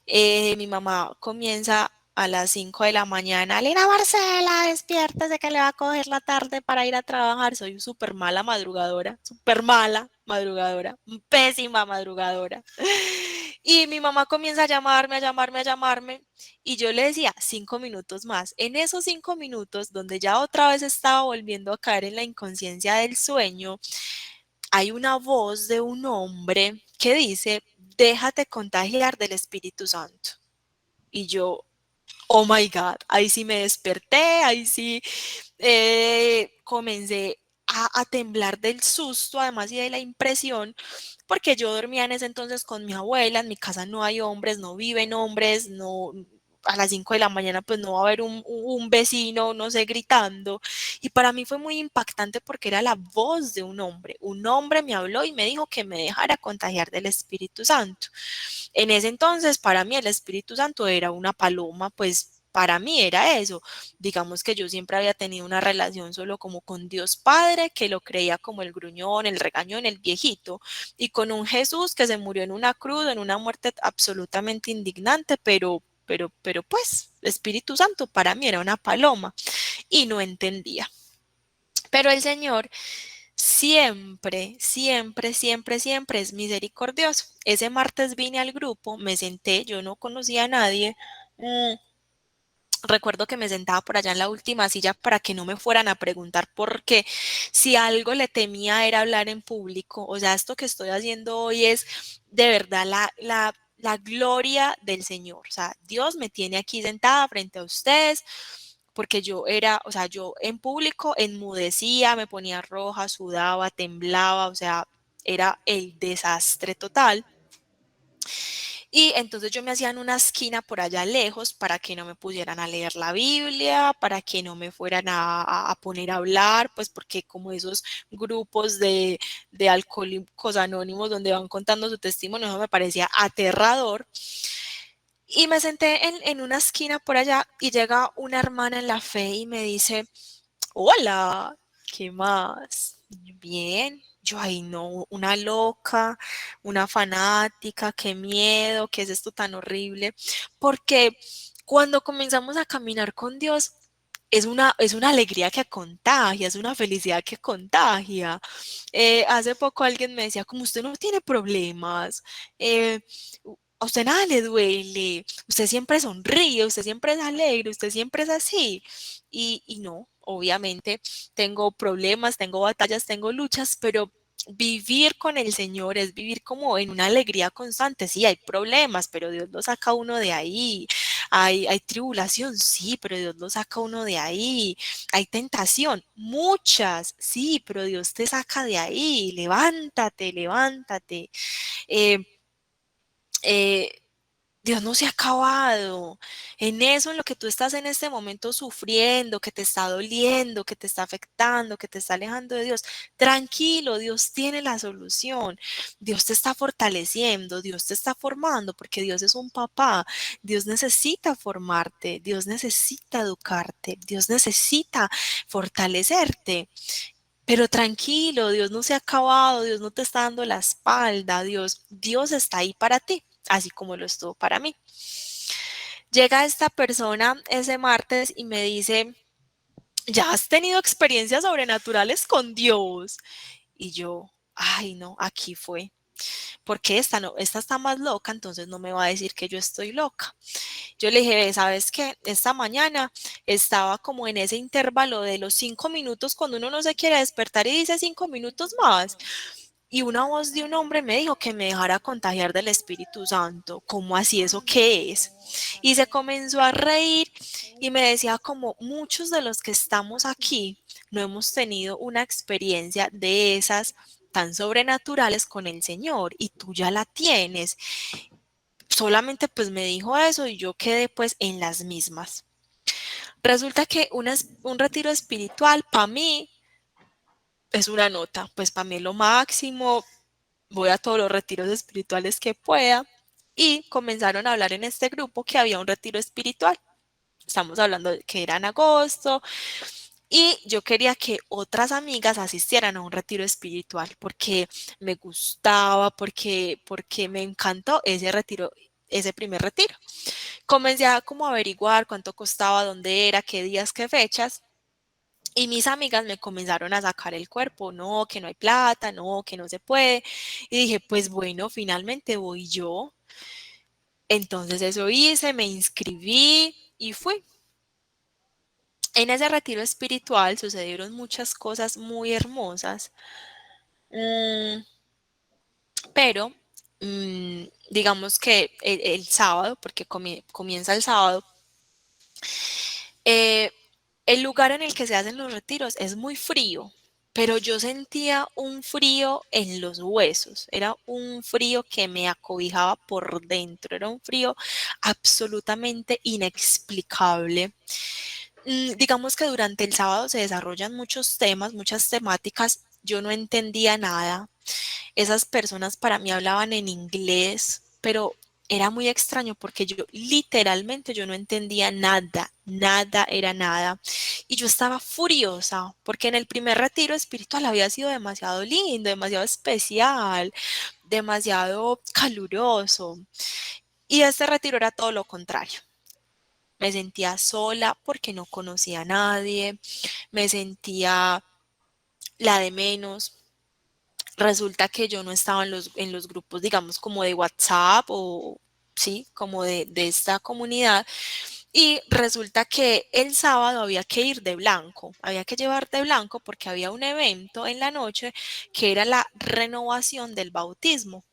mi mamá comienza a las 5 de la mañana, Lina Marcela, despiértese que le va a coger la tarde para ir a trabajar. Soy súper mala madrugadora, súper mala madrugadora, pésima madrugadora. Y mi mamá comienza a llamarme, a llamarme, a llamarme, y yo le decía 5 minutos más. En esos 5 minutos, donde ya otra vez estaba volviendo a caer en la inconsciencia del sueño, hay una voz de un hombre que dice, déjate contagiar del Espíritu Santo. Y yo, oh my God, ahí sí me desperté, ahí sí comencé a temblar del susto, además y de la impresión, porque yo dormía en ese entonces con mi abuela, en mi casa no hay hombres, no viven hombres, no, a las 5 de la mañana pues no va a haber un vecino, no sé, gritando. Y para mí fue muy impactante porque era la voz de un hombre me habló y me dijo que me dejara contagiar del Espíritu Santo. En ese entonces, para mí el Espíritu Santo era una paloma, pues para mí era eso. Digamos que yo siempre había tenido una relación solo como con Dios Padre, que lo creía como el gruñón, el regañón, el viejito, y con un Jesús que se murió en una cruz, en una muerte absolutamente indignante, pero pues, Espíritu Santo para mí era una paloma y no entendía. Pero el Señor siempre, siempre, siempre, siempre es misericordioso. Ese martes vine al grupo, me senté, yo no conocía a nadie. Recuerdo que me sentaba por allá en la última silla para que no me fueran a preguntar porque si algo le temía era hablar en público. O sea, esto que estoy haciendo hoy es de verdad la gloria del Señor. O sea, Dios me tiene aquí sentada frente a ustedes porque yo era, o sea, yo en público enmudecía, me ponía roja, sudaba, temblaba, o sea, era el desastre total. Y entonces yo me hacía en una esquina por allá lejos para que no me pusieran a leer la Biblia, para que no me fueran a poner a hablar, pues porque como esos grupos de alcohólicos anónimos donde van contando su testimonio, eso me parecía aterrador. Y me senté en una esquina por allá y llega una hermana en la fe y me dice, hola, ¿qué más? Bien. Yo, ay, no, una loca, una fanática, qué miedo, qué es esto tan horrible. Porque cuando comenzamos a caminar con Dios, es una alegría que contagia, es una felicidad que contagia. Hace poco alguien me decía, como usted no tiene problemas, eh, a usted nada le duele, usted siempre sonríe, usted siempre es alegre, usted siempre es así. Y no, obviamente tengo problemas, tengo batallas, tengo luchas, pero vivir con el Señor es vivir como en una alegría constante. Sí, hay problemas, pero Dios lo saca a uno de ahí. Hay tribulación, sí, pero Dios lo saca a uno de ahí. Hay tentación, muchas, sí, pero Dios te saca de ahí. Levántate, levántate. Eh, eh, Dios no se ha acabado. En eso, en lo que tú estás en este momento sufriendo, que te está doliendo, que te está afectando, que te está alejando de Dios, tranquilo, Dios tiene la solución. Dios te está fortaleciendo, Dios te está formando, porque Dios es un papá. Dios necesita formarte, Dios necesita educarte, Dios necesita fortalecerte. Pero tranquilo, Dios no se ha acabado, Dios no te está dando la espalda, Dios está ahí para ti, así como lo estuvo para mí. Llega esta persona ese martes y me dice, ¿ya has tenido experiencias sobrenaturales con Dios? Y yo, ay no, aquí fue. porque esta no, esta está más loca, entonces no me va a decir que yo estoy loca. Yo le dije, ¿sabes qué? Esta mañana estaba como en ese intervalo de los 5 minutos cuando uno no se quiere despertar y dice 5 minutos más. Y una voz de un hombre me dijo que me dejara contagiar del Espíritu Santo. ¿Cómo así? ¿Eso qué es? Y se comenzó a reír y me decía como muchos de los que estamos aquí no hemos tenido una experiencia de esas tan sobrenaturales con el Señor y tú ya la tienes. Solamente pues me dijo eso y yo quedé pues en las mismas. Resulta que un retiro espiritual para mí es una nota, pues para mí es lo máximo, voy a todos los retiros espirituales que pueda y comenzaron a hablar en este grupo que había un retiro espiritual. Estamos hablando de que era en agosto y yo quería que otras amigas asistieran a un retiro espiritual porque me gustaba, porque me encantó ese retiro, ese primer retiro. Comencé a como averiguar cuánto costaba, dónde era, qué días, qué fechas. Y mis amigas me comenzaron a sacar el cuerpo, no, que no hay plata, no, que no se puede. Y dije, pues bueno, finalmente voy yo. Entonces eso hice, me inscribí y fui. En ese retiro espiritual sucedieron muchas cosas muy hermosas, mm, pero digamos que el sábado, porque comienza el sábado, eh, el lugar en el que se hacen los retiros es muy frío, pero yo sentía un frío en los huesos, era un frío que me acobijaba por dentro, era un frío absolutamente inexplicable. Digamos que durante el sábado se desarrollan muchos temas, muchas temáticas, yo no entendía nada. Esas personas para mí hablaban en inglés, pero era muy extraño porque yo literalmente yo no entendía nada, nada era nada. Y yo estaba furiosa porque en el primer retiro espiritual había sido demasiado lindo, demasiado especial, demasiado caluroso. Y este retiro era todo lo contrario. Me sentía sola porque no conocía a nadie, me sentía la de menos. Resulta que yo no estaba en los grupos, digamos, como de WhatsApp o, sí, como de esta comunidad. Y resulta que el sábado había que ir de blanco, había que llevar de blanco porque había un evento en la noche que era la renovación del bautismo.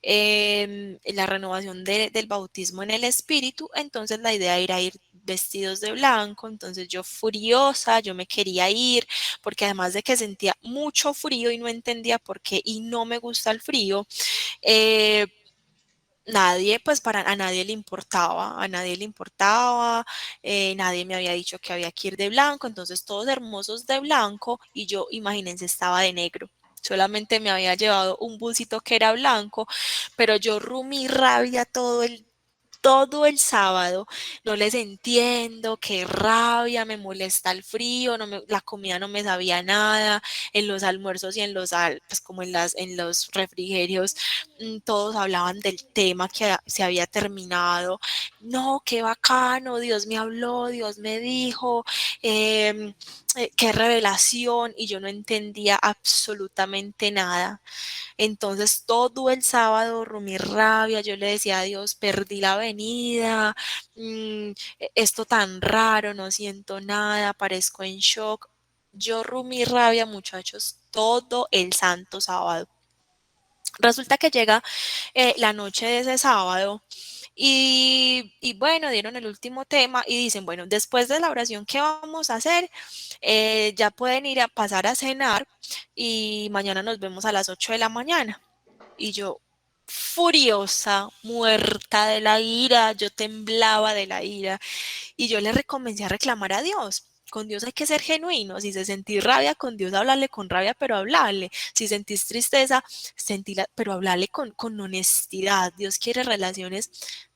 La renovación del bautismo en el espíritu, entonces la idea era ir vestidos de blanco, entonces yo furiosa, yo me quería ir, porque además de que sentía mucho frío y no entendía por qué y no me gusta el frío, eh, nadie, pues a nadie le importaba, nadie me había dicho que había que ir de blanco, entonces todos hermosos de blanco y yo, imagínense, estaba de negro. Solamente me había llevado un busito que era blanco, pero yo rumí rabia todo el sábado, no les entiendo, qué rabia, me molesta el frío, la comida no me sabía nada, en los almuerzos y pues como en los refrigerios, todos hablaban del tema que se había terminado, no, qué bacano, Dios me habló, Dios me dijo, qué revelación, y yo no entendía absolutamente nada. Entonces todo el sábado rumí rabia, yo le decía a Dios, perdí la avenida, esto tan raro, no siento nada, parezco en shock. Yo rumí rabia, muchachos, todo el santo sábado. Resulta que llega la noche de ese sábado y bueno, dieron el último tema y dicen, bueno, después de la oración que vamos a hacer, ya pueden ir a pasar a cenar y mañana nos vemos a las 8 de la mañana. Y yo, furiosa, muerta de la ira, yo temblaba de la ira y yo le comencé a reclamar a Dios. Con Dios hay que ser genuino. Si se sentís rabia con Dios, hablarle con rabia, pero hablarle. Si sentís tristeza, sentíla, pero hablarle con honestidad. Dios quiere relaciones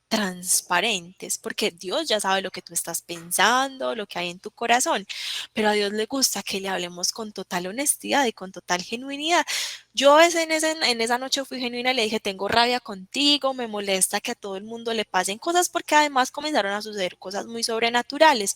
transparentes, porque Dios ya sabe lo que tú estás pensando, lo que hay en tu corazón, pero a Dios le gusta que le hablemos con total honestidad y con total genuinidad. Yo en esa noche fui genuina y le dije, tengo rabia contigo, me molesta que a todo el mundo le pasen cosas porque además comenzaron a suceder cosas muy sobrenaturales.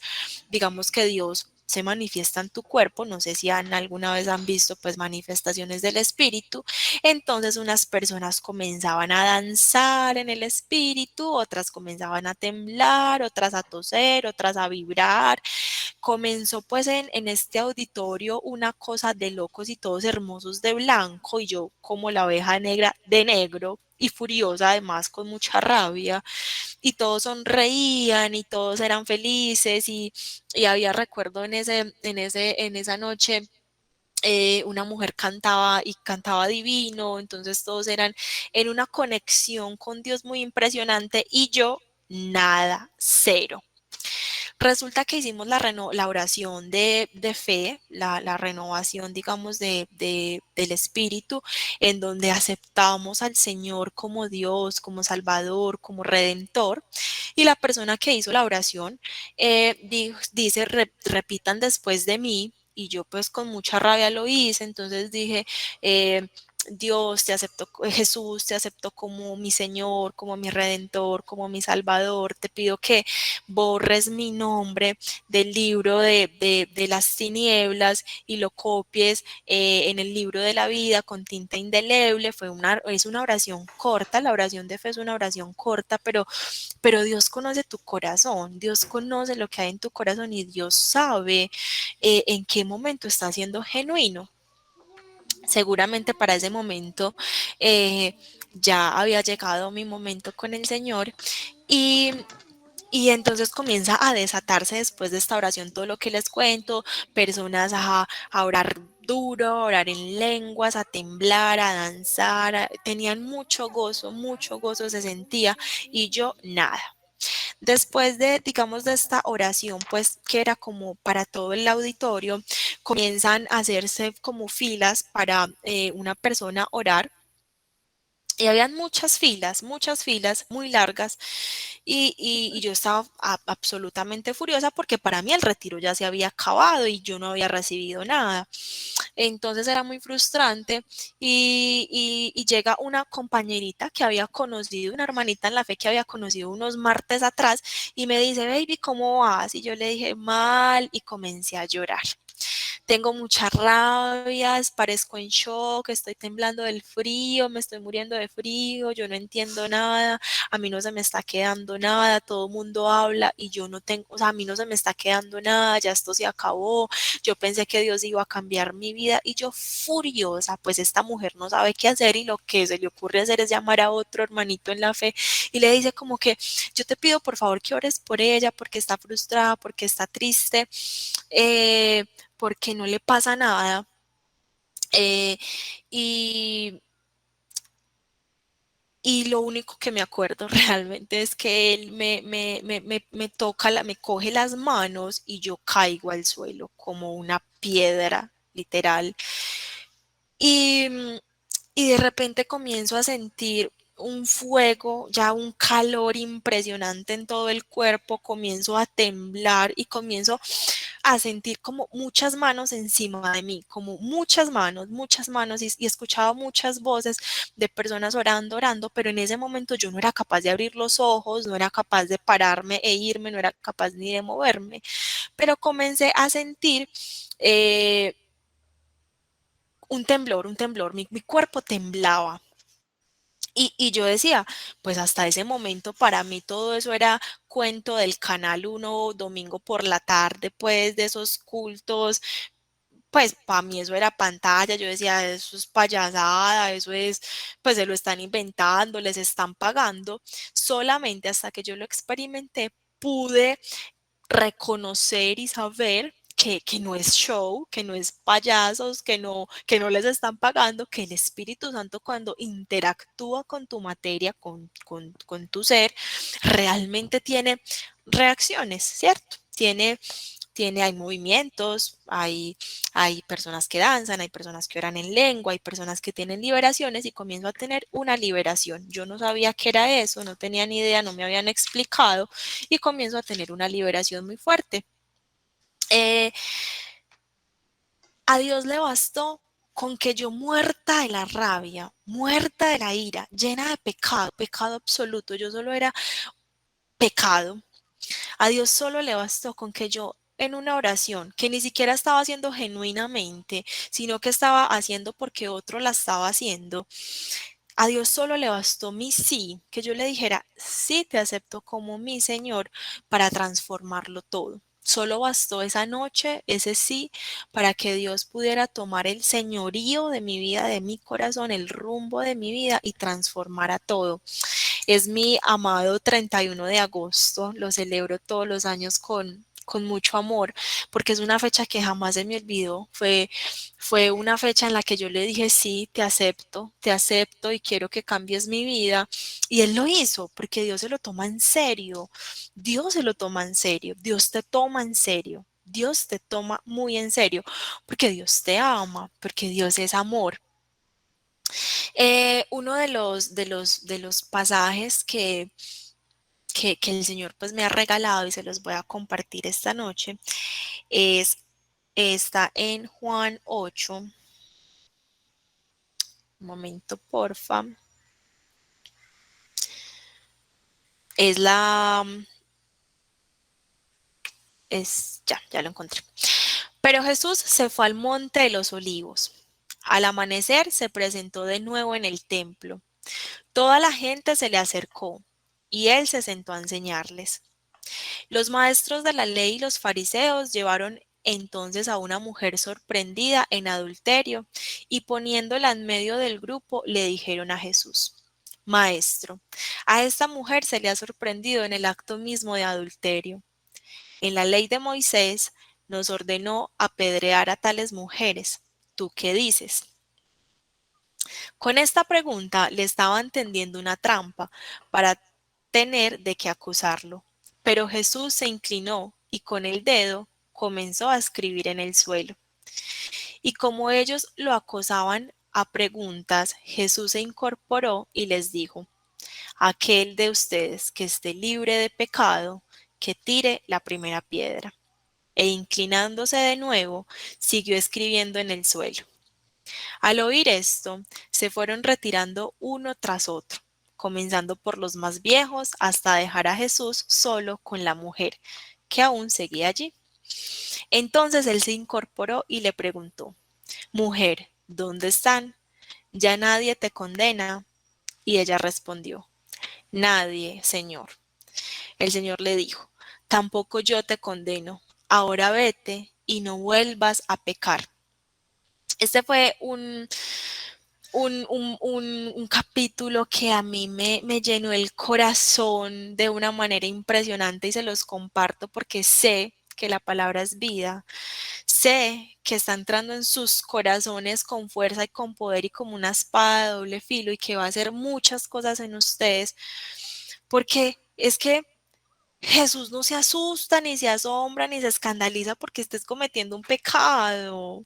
Digamos que Dios se manifiesta en tu cuerpo. No sé si alguna vez han visto pues manifestaciones del espíritu. Entonces unas personas comenzaban a danzar en el espíritu, otras comenzaban a temblar, otras a toser, otras a vibrar. Comenzó pues en este auditorio una cosa de locos y todos hermosos de blanco, y yo como la oveja negra de negro y furiosa, además con mucha rabia, y todos sonreían y todos eran felices, y había, recuerdo en esa noche, una mujer cantaba y cantaba divino. Entonces todos eran en una conexión con Dios muy impresionante, y yo nada, cero. Resulta que hicimos la oración de fe, la renovación, digamos, del espíritu, en donde aceptamos al Señor como Dios, como Salvador, como Redentor. Y la persona que hizo la oración dice, repitan después de mí. Y yo pues con mucha rabia lo hice. Entonces dije, Dios, te acepto, Jesús, te acepto como mi Señor, como mi Redentor, como mi Salvador. Te pido que borres mi nombre del libro de las tinieblas y lo copies en el libro de la vida con tinta indeleble. Es una oración corta, la oración de fe es una oración corta, pero Dios conoce tu corazón, Dios conoce lo que hay en tu corazón, y Dios sabe en qué momento está siendo genuino. Seguramente para ese momento ya había llegado mi momento con el Señor, y entonces comienza a desatarse después de esta oración todo lo que les cuento, personas a orar duro, a orar en lenguas, a temblar, a danzar, tenían mucho gozo se sentía, y yo nada. Después de, digamos, de esta oración, pues que era como para todo el auditorio, comienzan a hacerse como filas para una persona orar. Y habían muchas filas muy largas, y yo estaba absolutamente furiosa porque para mí el retiro ya se había acabado y yo no había recibido nada. Entonces era muy frustrante, y llega una compañerita que había conocido, una hermanita en la fe que había conocido unos martes atrás, y me dice, baby, ¿cómo vas? Y yo le dije, mal, y comencé a llorar. Tengo mucha rabia, parezco en shock, estoy temblando del frío, me estoy muriendo de frío, yo no entiendo nada, a mí no se me está quedando nada, todo el mundo habla y yo no tengo, o sea, a mí no se me está quedando nada, ya esto se acabó, yo pensé que Dios iba a cambiar mi vida, y yo furiosa, pues esta mujer no sabe qué hacer, y lo que se le ocurre hacer es llamar a otro hermanito en la fe, y le dice como que yo te pido por favor que ores por ella porque está frustrada, porque está triste, eh, porque no le pasa nada. eh, y, y lo único que me acuerdo realmente es que él me toca, me coge las manos, y yo caigo al suelo como una piedra, literal. Y, y de repente comienzo a sentir un fuego, ya un calor impresionante en todo el cuerpo, comienzo a temblar y comienzo a sentir como muchas manos encima de mí, como muchas manos, y escuchaba muchas voces de personas orando, orando, pero en ese momento yo no era capaz de abrir los ojos, no era capaz de pararme e irme, no era capaz ni de moverme, pero comencé a sentir un temblor, mi cuerpo temblaba. Y yo decía, pues hasta ese momento para mí todo eso era cuento del Canal 1 domingo por la tarde, pues de esos cultos, pues para mí eso era pantalla. Yo decía, eso es payasada, eso es, pues se lo están inventando, les están pagando. Solamente hasta que yo lo experimenté pude reconocer y saber que no es show, que no es payasos, que no les están pagando, que el Espíritu Santo cuando interactúa con tu materia, con tu ser, realmente tiene reacciones, ¿cierto? Hay movimientos, hay personas que danzan, hay personas que oran en lengua, hay personas que tienen liberaciones, y comienzo a tener una liberación. Yo no sabía qué era eso, no tenía ni idea, no me habían explicado, y comienzo a tener una liberación muy fuerte. Eh, a Dios le bastó con que yo, muerta de la rabia, muerta de la ira, llena de pecado, pecado absoluto, yo solo era pecado. A Dios solo le bastó con que yo en una oración que ni siquiera estaba haciendo genuinamente, sino que estaba haciendo porque otro la estaba haciendo, a Dios solo le bastó mi sí, que yo le dijera, sí te acepto como mi Señor para transformarlo todo. Solo bastó esa noche, ese sí, para que Dios pudiera tomar el señorío de mi vida, de mi corazón, el rumbo de mi vida y transformara todo. Es mi amado 31 de agosto, lo celebro todos los años con mucho amor, porque es una fecha que jamás se me olvidó. Fue una fecha en la que yo le dije, sí, te acepto y quiero que cambies mi vida. Y él lo hizo, porque Dios se lo toma en serio. Dios se lo toma en serio. Dios te toma en serio. Dios te toma muy en serio, porque Dios te ama, porque Dios es amor. Uno de los pasajes que el Señor pues me ha regalado y se los voy a compartir esta noche es está en Juan 8. Un momento, porfa. Es la ya lo encontré. Pero Jesús se fue al monte de los olivos. Al amanecer se presentó de nuevo en el templo. Toda la gente se le acercó y él se sentó a enseñarles. Los maestros de la ley y los fariseos llevaron entonces a una mujer sorprendida en adulterio y poniéndola en medio del grupo le dijeron a Jesús, Maestro, a esta mujer se le ha sorprendido en el acto mismo de adulterio. En la ley de Moisés nos ordenó apedrear a tales mujeres. ¿Tú qué dices? Con esta pregunta le estaban tendiendo una trampa para tener de qué acusarlo. Pero Jesús se inclinó y con el dedo comenzó a escribir en el suelo. Y como ellos lo acosaban a preguntas, Jesús se incorporó y les dijo, aquel de ustedes que esté libre de pecado, que tire la primera piedra. E inclinándose de nuevo, siguió escribiendo en el suelo. Al oír esto, se fueron retirando uno tras otro, comenzando por los más viejos hasta dejar a Jesús solo con la mujer, que aún seguía allí. Entonces él se incorporó y le preguntó, Mujer, ¿dónde están? ¿Ya nadie te condena? Y ella respondió, Nadie, Señor. El Señor le dijo, Tampoco yo te condeno. Ahora vete y no vuelvas a pecar. Este fue un capítulo que a mí me llenó el corazón de una manera impresionante y se los comparto porque sé que la palabra es vida. Sé que está entrando en sus corazones con fuerza y con poder y como una espada de doble filo y que va a hacer muchas cosas en ustedes porque es que Jesús no se asusta, ni se asombra, ni se escandaliza porque estés cometiendo un pecado.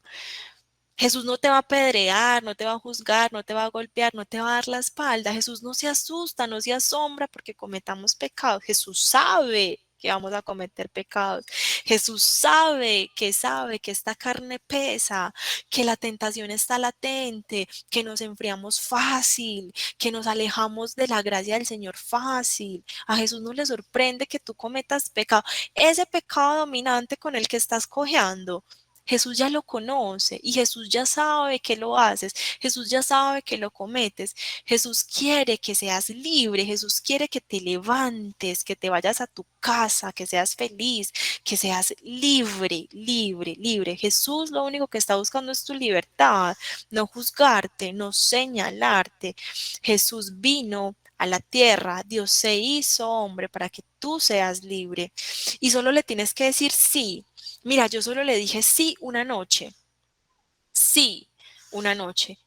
Jesús no te va a apedrear, no te va a juzgar, no te va a golpear, no te va a dar la espalda. Jesús no se asusta, no se asombra porque cometamos pecados. Jesús sabe que vamos a cometer pecados. Jesús sabe que esta carne pesa, que la tentación está latente, que nos enfriamos fácil, que nos alejamos de la gracia del Señor fácil. A Jesús no le sorprende que tú cometas pecado. Ese pecado dominante con el que estás cojeando, Jesús ya lo conoce y Jesús ya sabe que lo haces, Jesús ya sabe que lo cometes, Jesús quiere que seas libre, Jesús quiere que te levantes, que te vayas a tu casa, que seas feliz, que seas libre, libre, libre. Jesús lo único que está buscando es tu libertad, no juzgarte, no señalarte. Jesús vino a la tierra, Dios se hizo hombre para que tú seas libre y solo le tienes que decir sí. Mira, yo solo le dije sí, una noche.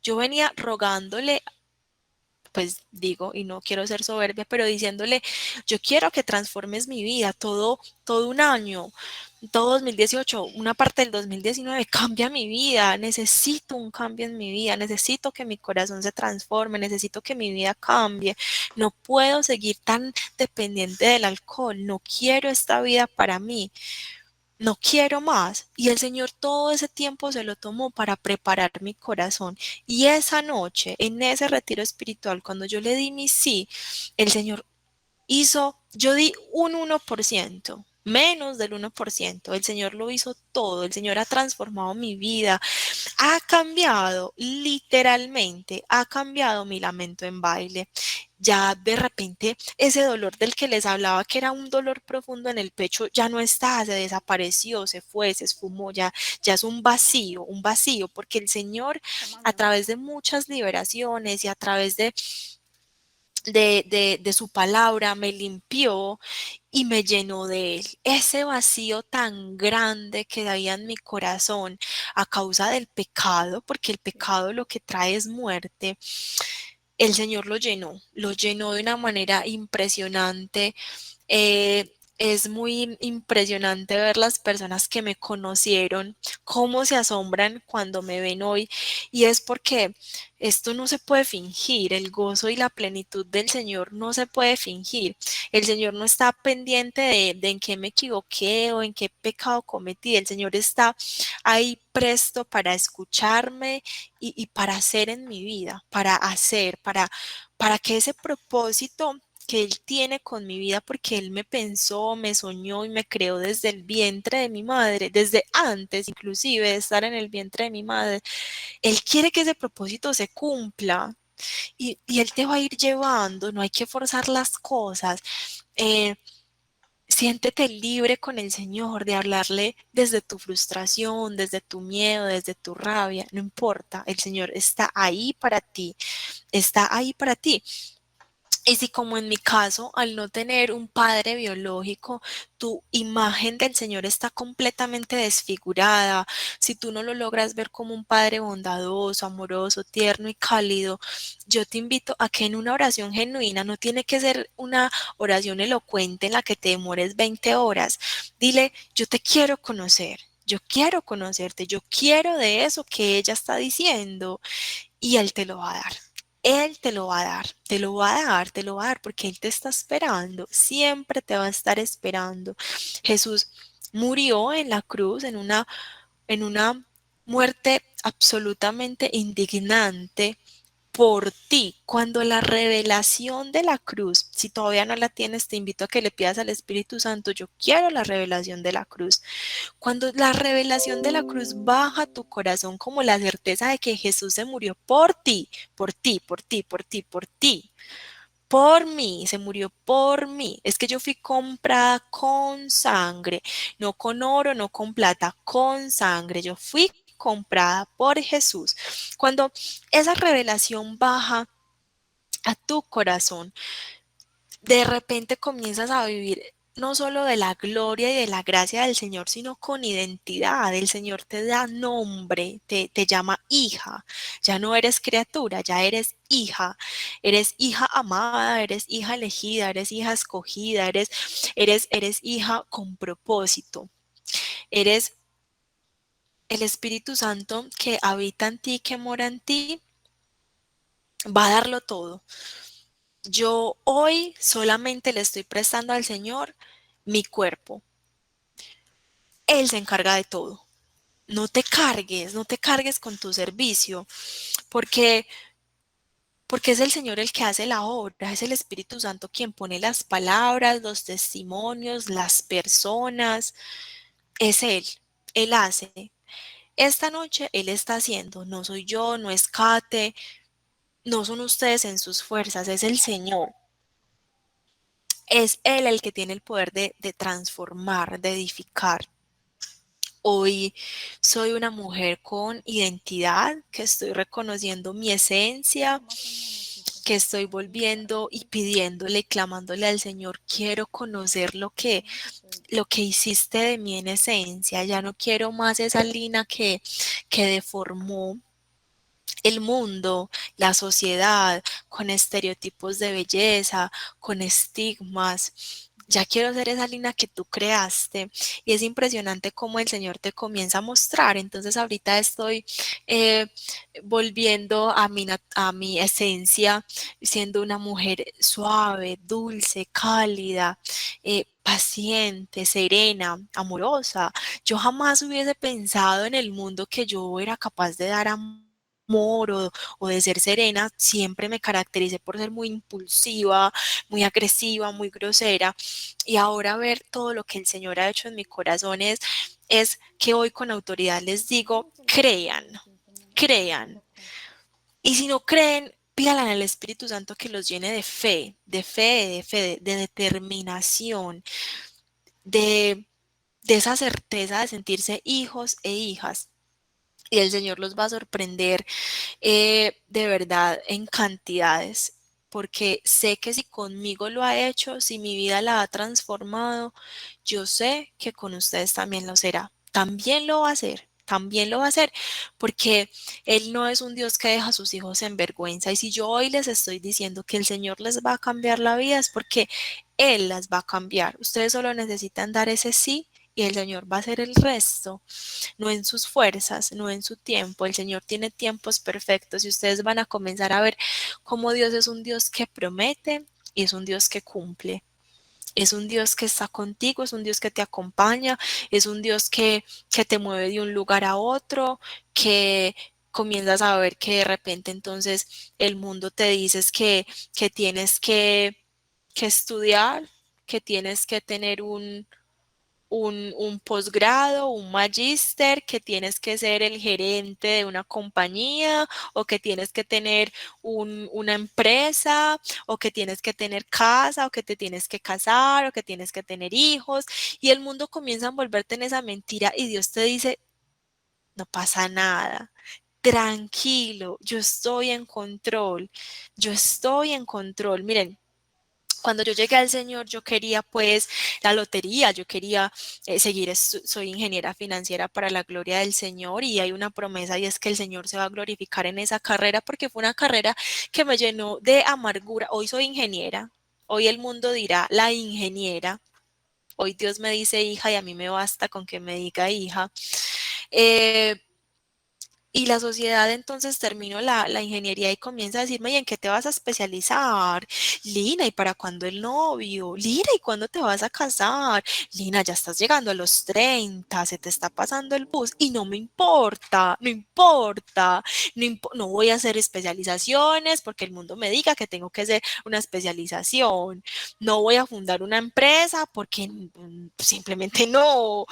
Yo venía rogándole, pues digo, y no quiero ser soberbia, pero diciéndole, yo quiero que transformes mi vida todo un año, todo 2018, una parte del 2019, cambia mi vida, necesito un cambio en mi vida, necesito que mi corazón se transforme, necesito que mi vida cambie, no puedo seguir tan dependiente del alcohol, no quiero esta vida para mí. No quiero más. Y el Señor todo ese tiempo se lo tomó para preparar mi corazón. Y esa noche, en ese retiro espiritual, cuando yo le di mi sí, el Señor yo di un 1%. menos del 1%. El Señor lo hizo todo, el Señor ha transformado mi vida, ha cambiado, literalmente, ha cambiado mi lamento en baile. Ya de repente ese dolor del que les hablaba, que era un dolor profundo en el pecho, ya no está, se desapareció, se fue, se esfumó, ya es un vacío, porque el Señor a través de muchas liberaciones y a través de su palabra me limpió y me llenó de él. Ese vacío tan grande que había en mi corazón a causa del pecado, porque el pecado lo que trae es muerte, el Señor lo llenó de una manera impresionante. Es muy impresionante ver las personas que me conocieron, cómo se asombran cuando me ven hoy. Y es porque esto no se puede fingir, el gozo y la plenitud del Señor no se puede fingir. El Señor no está pendiente de en qué me equivoqué o en qué pecado cometí. El Señor está ahí presto para escucharme y para hacer en mi vida, para hacer, para que ese propósito que Él tiene con mi vida, porque Él me pensó, me soñó y me creó desde el vientre de mi madre, desde antes inclusive de estar en el vientre de mi madre. Él quiere que ese propósito se cumpla y Él te va a ir llevando, no hay que forzar las cosas. Eh, Siéntete libre con el Señor de hablarle desde tu frustración, desde tu miedo, desde tu rabia, no importa, el Señor está ahí para ti, está ahí para ti. Y si como en mi caso, al no tener un padre biológico, tu imagen del Señor está completamente desfigurada, si tú no lo logras ver como un padre bondadoso, amoroso, tierno y cálido, yo te invito a que en una oración genuina, no tiene que ser una oración elocuente en la que te demores 20 horas, dile, yo te quiero conocer. Yo quiero conocerte, yo quiero de eso que ella está diciendo y Él te lo va a dar. Él te lo va a dar, te lo va a dar, te lo va a dar porque Él te está esperando, siempre te va a estar esperando. Jesús murió en la cruz en una muerte absolutamente indignante por ti. Cuando la revelación de la cruz, si todavía no la tienes, te invito a que le pidas al Espíritu Santo, yo quiero la revelación de la cruz. Cuando la revelación de la cruz baja a tu corazón como la certeza de que Jesús se murió por ti, por ti, por ti, por ti, por ti, por mí, se murió por mí. Es que yo fui comprada con sangre, no con oro, no con plata, con sangre. Yo fui comprada por Jesús. Cuando esa revelación baja a tu corazón, de repente comienzas a vivir no solo de la gloria y de la gracia del Señor, sino con identidad. El Señor te da nombre, te llama hija. Ya no eres criatura, ya eres hija amada, eres hija elegida, eres hija escogida, eres hija con propósito. Eres el Espíritu Santo que habita en ti, que mora en ti, va a darlo todo. Yo hoy solamente le estoy prestando al Señor mi cuerpo. Él se encarga de todo. No te cargues con tu servicio, porque porque es el Señor el que hace la obra, es el Espíritu Santo quien pone las palabras, los testimonios, las personas, es Él hace. Esta noche Él está haciendo, no soy yo, no es Kate, no son ustedes en sus fuerzas, es el Señor. Es Él el que tiene el poder de transformar, de edificar. Hoy soy una mujer con identidad, que estoy reconociendo mi esencia, que estoy volviendo y pidiéndole, clamándole al Señor, quiero conocer lo que hiciste de mí en esencia, ya no quiero más esa Lina que deformó el mundo, la sociedad, con estereotipos de belleza, con estigmas. Ya quiero ser esa Lina que tú creaste y es impresionante cómo el Señor te comienza a mostrar. Entonces ahorita estoy eh, volviendo a mi esencia, siendo una mujer suave, dulce, cálida, paciente, serena, amorosa. Yo jamás hubiese pensado en el mundo que yo era capaz de dar amor amor o de ser serena, siempre me caractericé por ser muy impulsiva, muy agresiva, muy grosera. Y ahora ver todo lo que el Señor ha hecho en mi corazón es que hoy con autoridad les digo, crean, crean. Y si no creen, pídanle al Espíritu Santo que los llene de fe, de fe, de fe, de determinación, de, de esa certeza de sentirse hijos e hijas. Y el Señor los va a sorprender de verdad en cantidades, porque sé que si conmigo lo ha hecho, si mi vida la ha transformado, yo sé que con ustedes también lo será. También lo va a hacer. También lo va a hacer porque Él no es un Dios que deja a sus hijos en vergüenza. Y si yo hoy les estoy diciendo que el Señor les va a cambiar la vida, es porque Él las va a cambiar. Ustedes solo necesitan dar ese sí y el Señor va a hacer el resto, no en sus fuerzas, no en su tiempo. El Señor tiene tiempos perfectos y ustedes van a comenzar a ver cómo Dios es un Dios que promete y es un Dios que cumple. Es un Dios que está contigo, es un Dios que te acompaña, es un Dios que te mueve de un lugar a otro, que comienzas a ver que de repente entonces el mundo te dices que tienes que estudiar, que tienes que tener un posgrado, un magíster, que tienes que ser el gerente de una compañía o que tienes que tener una empresa o que tienes que tener casa o que te tienes que casar o que tienes que tener hijos y el mundo comienza a envolverte en esa mentira y Dios te dice, no pasa nada. Tranquilo, yo estoy en control, yo estoy en control. Miren, cuando yo llegué al Señor, yo quería pues la lotería, yo quería seguir, soy ingeniera financiera para la gloria del Señor y hay una promesa y es que el Señor se va a glorificar en esa carrera porque fue una carrera que me llenó de amargura. Hoy soy ingeniera, hoy el mundo dirá la ingeniera, hoy Dios me dice hija y a mí me basta con que me diga hija. Eh, y la sociedad entonces terminó la ingeniería y comienza a decirme, ¿y en qué te vas a especializar? Lina, ¿y para cuándo el novio? Lina, ¿y cuándo te vas a casar? Lina, ya estás llegando a los 30, se te está pasando el bus y no me importa, no importa, no voy a hacer especializaciones porque el mundo me diga que tengo que hacer una especialización, no voy a fundar una empresa porque simplemente no.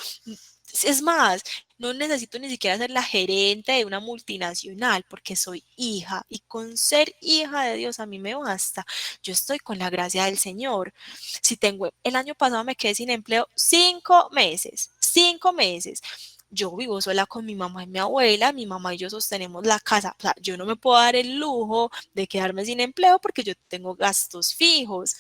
Es más, no necesito ni siquiera ser la gerente de una multinacional porque soy hija y con ser hija de Dios a mí me basta. Yo estoy con la gracia del Señor. Si tengo, el año pasado me quedé sin empleo 5 meses, 5 meses. Yo vivo sola con mi mamá y mi abuela, mi mamá y yo sostenemos la casa. O sea, yo no me puedo dar el lujo de quedarme sin empleo porque yo tengo gastos fijos.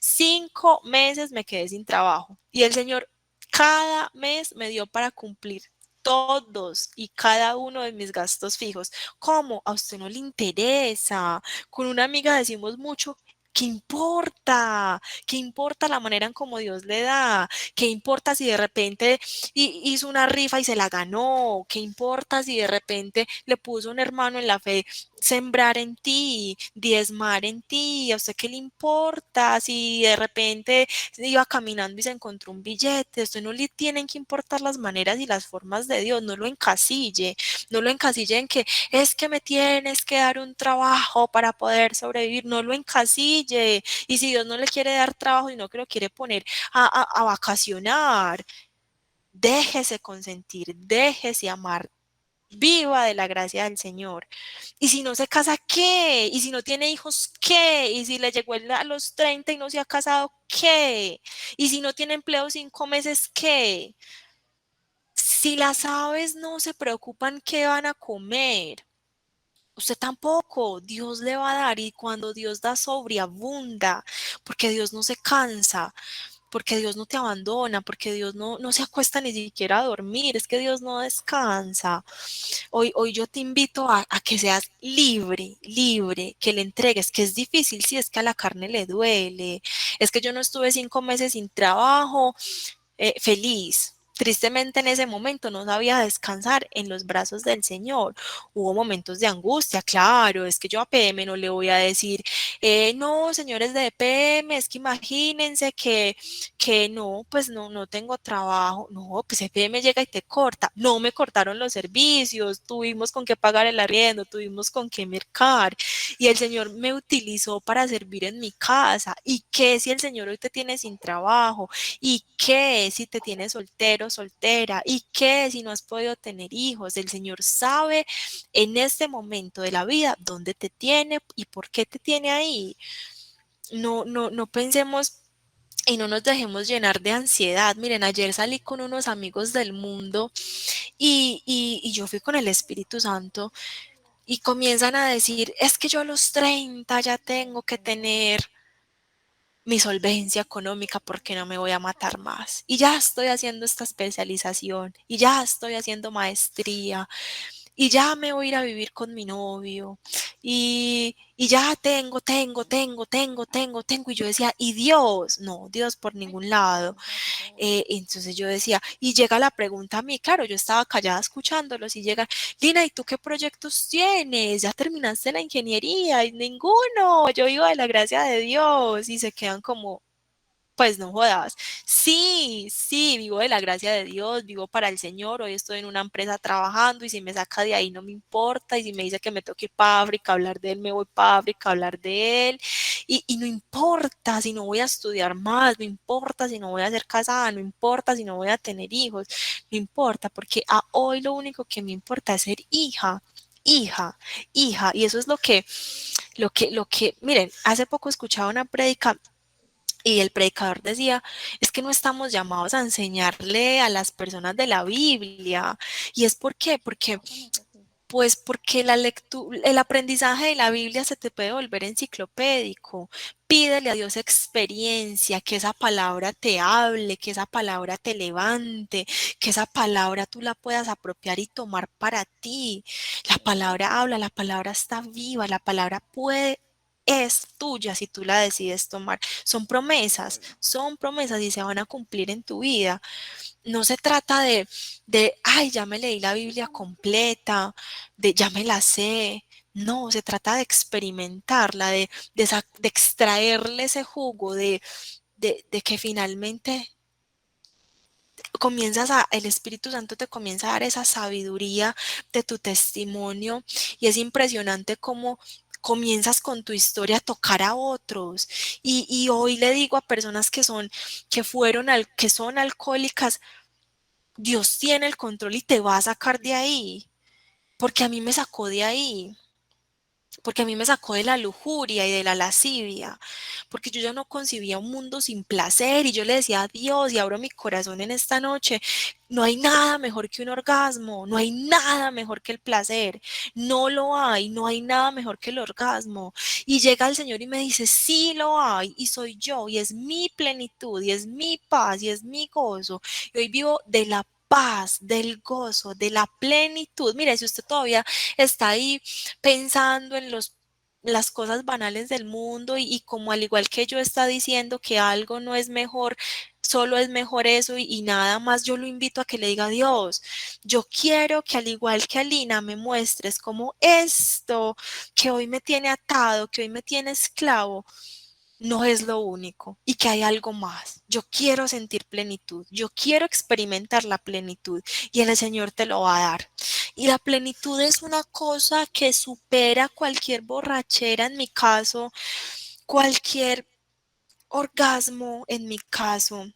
5 meses me quedé sin trabajo y el Señor cada mes me dio para cumplir todos y cada uno de mis gastos fijos. ¿Cómo? A usted no le interesa. Con una amiga decimos mucho. ¿Qué importa? ¿Qué importa la manera en cómo Dios le da? ¿Qué importa si de repente hizo una rifa y se la ganó? ¿Qué importa si de repente le puso un hermano en la fe sembrar en ti, diezmar en ti? ¿A usted qué le importa si de repente iba caminando y se encontró un billete? Usted no le tienen que importar las maneras y las formas de Dios, no lo encasille, no lo encasille en que es que me tienes que dar un trabajo para poder sobrevivir, no lo encasille. Y si Dios no le quiere dar trabajo y no que lo quiere poner a vacacionar, déjese consentir, déjese amar. Viva de la gracia del Señor. Y si no se casa, ¿qué? Y si no tiene hijos, ¿qué? Y si le llegó a los 30 y no se ha casado, ¿qué? Y si no tiene empleo 5 meses, ¿qué? Si las aves no se preocupan qué van a comer, usted tampoco, Dios le va a dar y cuando Dios da sobreabunda, porque Dios no se cansa, porque Dios no te abandona, porque Dios no se acuesta ni siquiera a dormir, es que Dios no descansa. Hoy yo te invito a que seas libre, libre, que le entregues, que es difícil, sí, es que a la carne le duele, es que yo no estuve 5 meses sin trabajo, feliz. tristemente en ese momento no sabía descansar en los brazos del Señor. Hubo momentos de angustia, claro, es que yo a PM no le voy a decir, no, señores de PM, es que imagínense que no, pues no, no tengo trabajo. No, pues PM llega y te corta. No me cortaron los servicios, tuvimos con qué pagar el arriendo, tuvimos con qué mercar. Y el Señor me utilizó para servir en mi casa. ¿Y qué si el Señor hoy te tiene sin trabajo? ¿Y qué si te tienes soltero, soltera? ¿Y qué si no has podido tener hijos? El Señor sabe en este momento de la vida dónde te tiene y por qué te tiene ahí. No, no, no pensemos y no nos dejemos llenar de ansiedad. Miren, ayer salí con unos amigos del mundo y yo fui con el Espíritu Santo y comienzan a decir, es que yo a los 30 ya tengo que tener mi solvencia económica porque no me voy a matar más. Y ya estoy haciendo esta especialización y ya estoy haciendo maestría y ya me voy a ir a vivir con mi novio y ya tengo. Y yo decía, ¿y Dios? No, Dios por ningún lado. Entonces yo decía, y llega la pregunta a mí, claro, yo estaba callada escuchándolos y llega, Lina, ¿y tú qué proyectos tienes? ¿Ya terminaste la ingeniería? Y ninguno, yo vivo de la gracia de Dios y se quedan como, pues no jodas. Sí, sí, vivo de la gracia de Dios, vivo para el Señor. Hoy estoy en una empresa trabajando y si me saca de ahí no me importa. Y si me dice que me tengo que ir para África a hablar de él, me voy para África a hablar de él. Y no importa si no voy a estudiar más, no importa si no voy a ser casada, no importa si no voy a tener hijos, no importa, porque a hoy lo único que me importa es ser hija. Hija, hija, y eso es miren, hace poco escuchaba una prédica y el predicador decía, es que no estamos llamados a enseñarle a las personas de la Biblia. ¿Y es por qué? Porque, pues porque la lectura, el aprendizaje de la Biblia se te puede volver enciclopédico. Pídele a Dios experiencia, que esa palabra te hable, que esa palabra te levante, que esa palabra tú la puedas apropiar y tomar para ti. La palabra habla, la palabra está viva, la palabra puede, es tuya si tú la decides tomar. Son promesas y se van a cumplir en tu vida. No se trata ay, ya me leí la Biblia completa, de ya me la sé. No, se trata de experimentarla, de extraerle ese jugo, de que finalmente el Espíritu Santo te comienza a dar esa sabiduría de tu testimonio y es impresionante cómo comienzas con tu historia a tocar a otros. Y hoy le digo a personas que son alcohólicas, Dios tiene el control y te va a sacar de ahí, porque a mí me sacó de ahí. Porque a mí me sacó de la lujuria y de la lascivia, porque yo ya no concibía un mundo sin placer y yo le decía a Dios y abro mi corazón en esta noche, no hay nada mejor que un orgasmo, no hay nada mejor que el placer, no lo hay, no hay nada mejor que el orgasmo. Y llega el Señor y me dice, sí lo hay y soy yo y es mi plenitud y es mi paz y es mi gozo. Y hoy vivo de la paz, del gozo, de la plenitud. Mire, si usted todavía está ahí pensando en las cosas banales del mundo y como al igual que yo está diciendo que algo no es mejor, solo es mejor eso y nada más, yo lo invito a que le diga a Dios, yo quiero que al igual que Alina me muestres como esto que hoy me tiene atado, que hoy me tiene esclavo, no es lo único y que hay algo más. Yo quiero sentir plenitud, yo quiero experimentar la plenitud y el Señor te lo va a dar. Y la plenitud es una cosa que supera cualquier borrachera en mi caso, cualquier orgasmo en mi caso,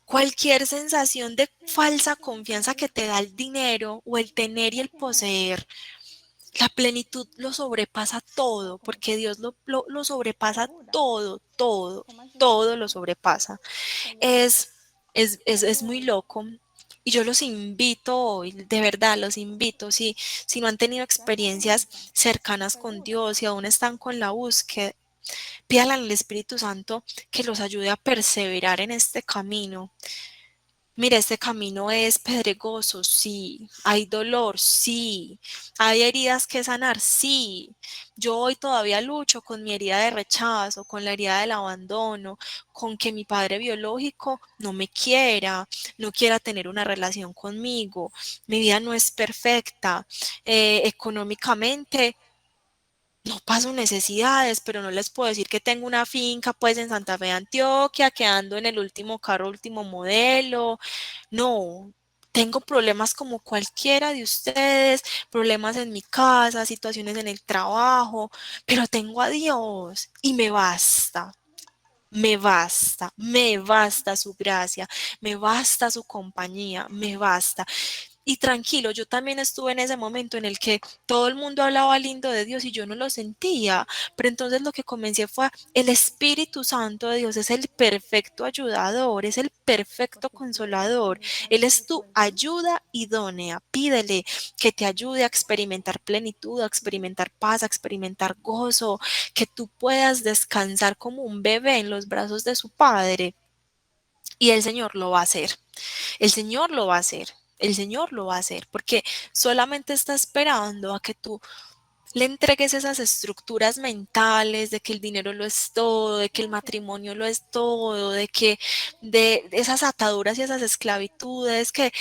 cualquier sensación de falsa confianza que te da el dinero o el tener y el poseer. La plenitud lo sobrepasa todo, porque Dios lo sobrepasa todo, todo, todo lo sobrepasa. Es, es muy loco. Y yo los invito hoy, de verdad los invito, si no han tenido experiencias cercanas con Dios y aún están con la búsqueda, pídanle al Espíritu Santo que los ayude a perseverar en este camino. Mira, este camino es pedregoso, sí. Hay dolor, sí. Hay heridas que sanar, sí. yo hoy todavía lucho con mi herida de rechazo, con la herida del abandono, con que mi padre biológico no me quiera, no quiera tener una relación conmigo. Mi vida no es perfecta. Económicamente no paso necesidades, pero no les puedo decir que tengo una finca pues en Santa Fe, Antioquia, que ando en el último carro, último modelo. No, tengo problemas como cualquiera de ustedes, problemas en mi casa, situaciones en el trabajo, pero tengo a Dios y me basta. Me basta su gracia, me basta su compañía, me basta. Y tranquilo, yo también estuve en ese momento en el que todo el mundo hablaba lindo de Dios y yo no lo sentía, pero entonces lo que comencé fue el Espíritu Santo de Dios es el perfecto ayudador, es el perfecto consolador, Él es tu ayuda idónea, pídele que te ayude a experimentar plenitud, a experimentar paz, a experimentar gozo, que tú puedas descansar como un bebé en los brazos de su Padre y el Señor lo va a hacer. El Señor lo va a hacer. El Señor lo va a hacer porque solamente está esperando a que tú le entregues esas estructuras mentales de que el dinero lo es todo, de que el matrimonio lo es todo, de que de esas ataduras y esas esclavitudes que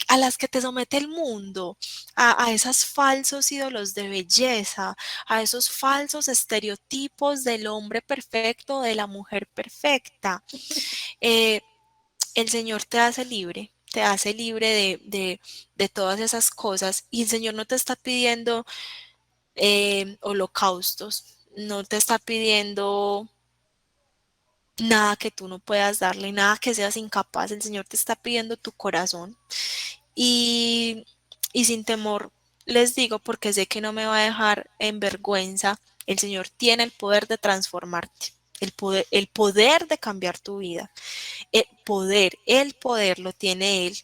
a las que te somete el mundo, a esos falsos ídolos de belleza, a esos falsos estereotipos del hombre perfecto, de la mujer perfecta. Eh, el Señor te hace libre de todas esas cosas y el Señor no te está pidiendo holocaustos, no te está pidiendo nada que tú no puedas darle, nada que seas incapaz, el Señor te está pidiendo tu corazón y, y sin temor les digo porque sé que no me va a dejar en vergüenza, el Señor tiene el poder de transformarte. El poder de cambiar tu vida. El poder lo tiene Él.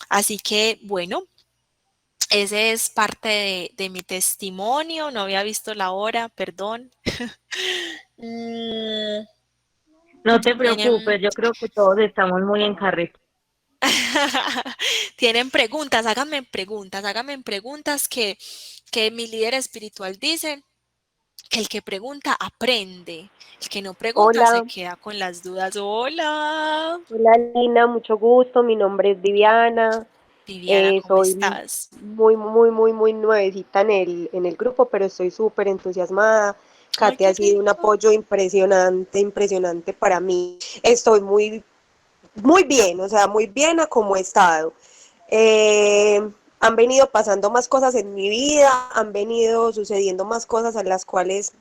Así que, bueno, ese es parte de mi testimonio. No había visto la hora, perdón. Mm, No te tienen, preocupes, yo creo que todos estamos muy en carrera. tienen háganme preguntas que mi líder espiritual dice que el que pregunta aprende, el que no pregunta se Hola, queda con las dudas. Hola, hola Lina, mucho gusto. Mi nombre es Viviana. Viviana, ¿cómo Soy estás? muy nuevecita en el grupo, pero estoy súper entusiasmada. Ay, Kate qué ha sido un rico. apoyo impresionante, impresionante para mí. Estoy muy bien, o sea, muy bien a como he estado. Han venido pasando más cosas en mi vida, han venido sucediendo más cosas a las cuales,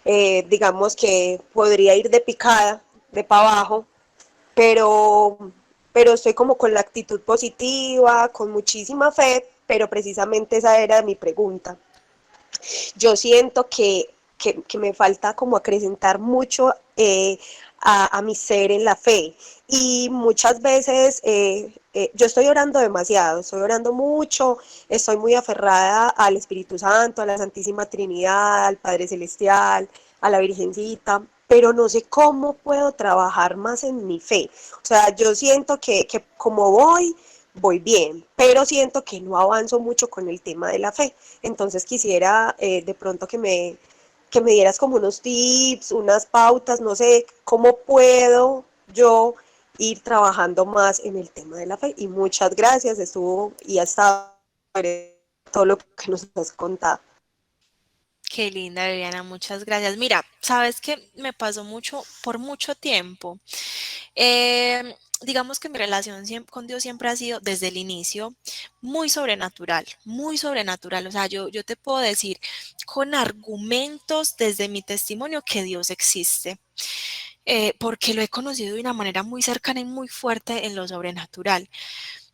digamos que podría ir de picada, de para abajo, pero, pero estoy como con la actitud positiva, con muchísima fe, pero precisamente esa era mi pregunta. Yo siento que me falta como acrecentar mucho a mi ser en la fe. Y muchas veces yo estoy orando demasiado, estoy orando mucho, estoy muy aferrada al Espíritu Santo, a la Santísima Trinidad, al Padre Celestial, a la Virgencita, pero no sé cómo puedo trabajar más en mi fe. O sea, yo siento que como voy bien, pero siento que no avanzo mucho con el tema de la fe. Entonces quisiera de pronto que me dieras como unos tips, unas pautas, no sé, cómo puedo yo ir trabajando más en el tema de la fe. Y muchas gracias, estuvo y ha estado todo lo que nos has contado. Qué linda, Viviana, muchas gracias. Mira, sabes que me pasó mucho, por mucho tiempo. Digamos que mi relación con Dios siempre ha sido desde el inicio muy sobrenatural, muy sobrenatural. O sea, yo te puedo decir con argumentos desde mi testimonio que Dios existe, porque lo he conocido de una manera muy cercana y muy fuerte en lo sobrenatural.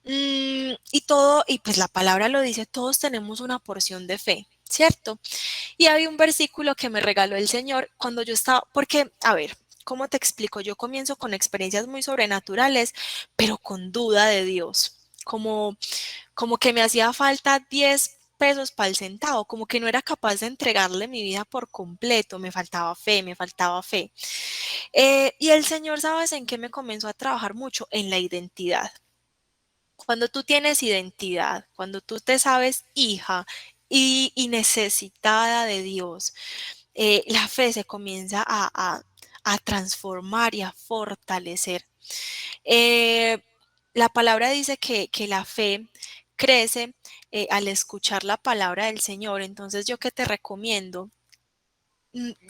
Y todo, y pues la palabra lo dice, todos tenemos una porción de fe, ¿cierto? Y había un versículo que me regaló el Señor cuando yo estaba, porque, a ver, ¿cómo te explico? Yo comienzo con experiencias muy sobrenaturales, pero con duda de Dios, como que me hacía falta 10 pesos para el centavo, como que no era capaz de entregarle mi vida por completo, me faltaba fe, me faltaba fe. Y el Señor, ¿sabes en qué me comenzó a trabajar mucho? En la identidad. Cuando tú tienes identidad, cuando tú te sabes hija, y necesitada de Dios. La fe se comienza a transformar y a fortalecer. Eh, la palabra dice que la fe crece al escuchar la palabra del Señor. Entonces, ¿yo qué te recomiendo?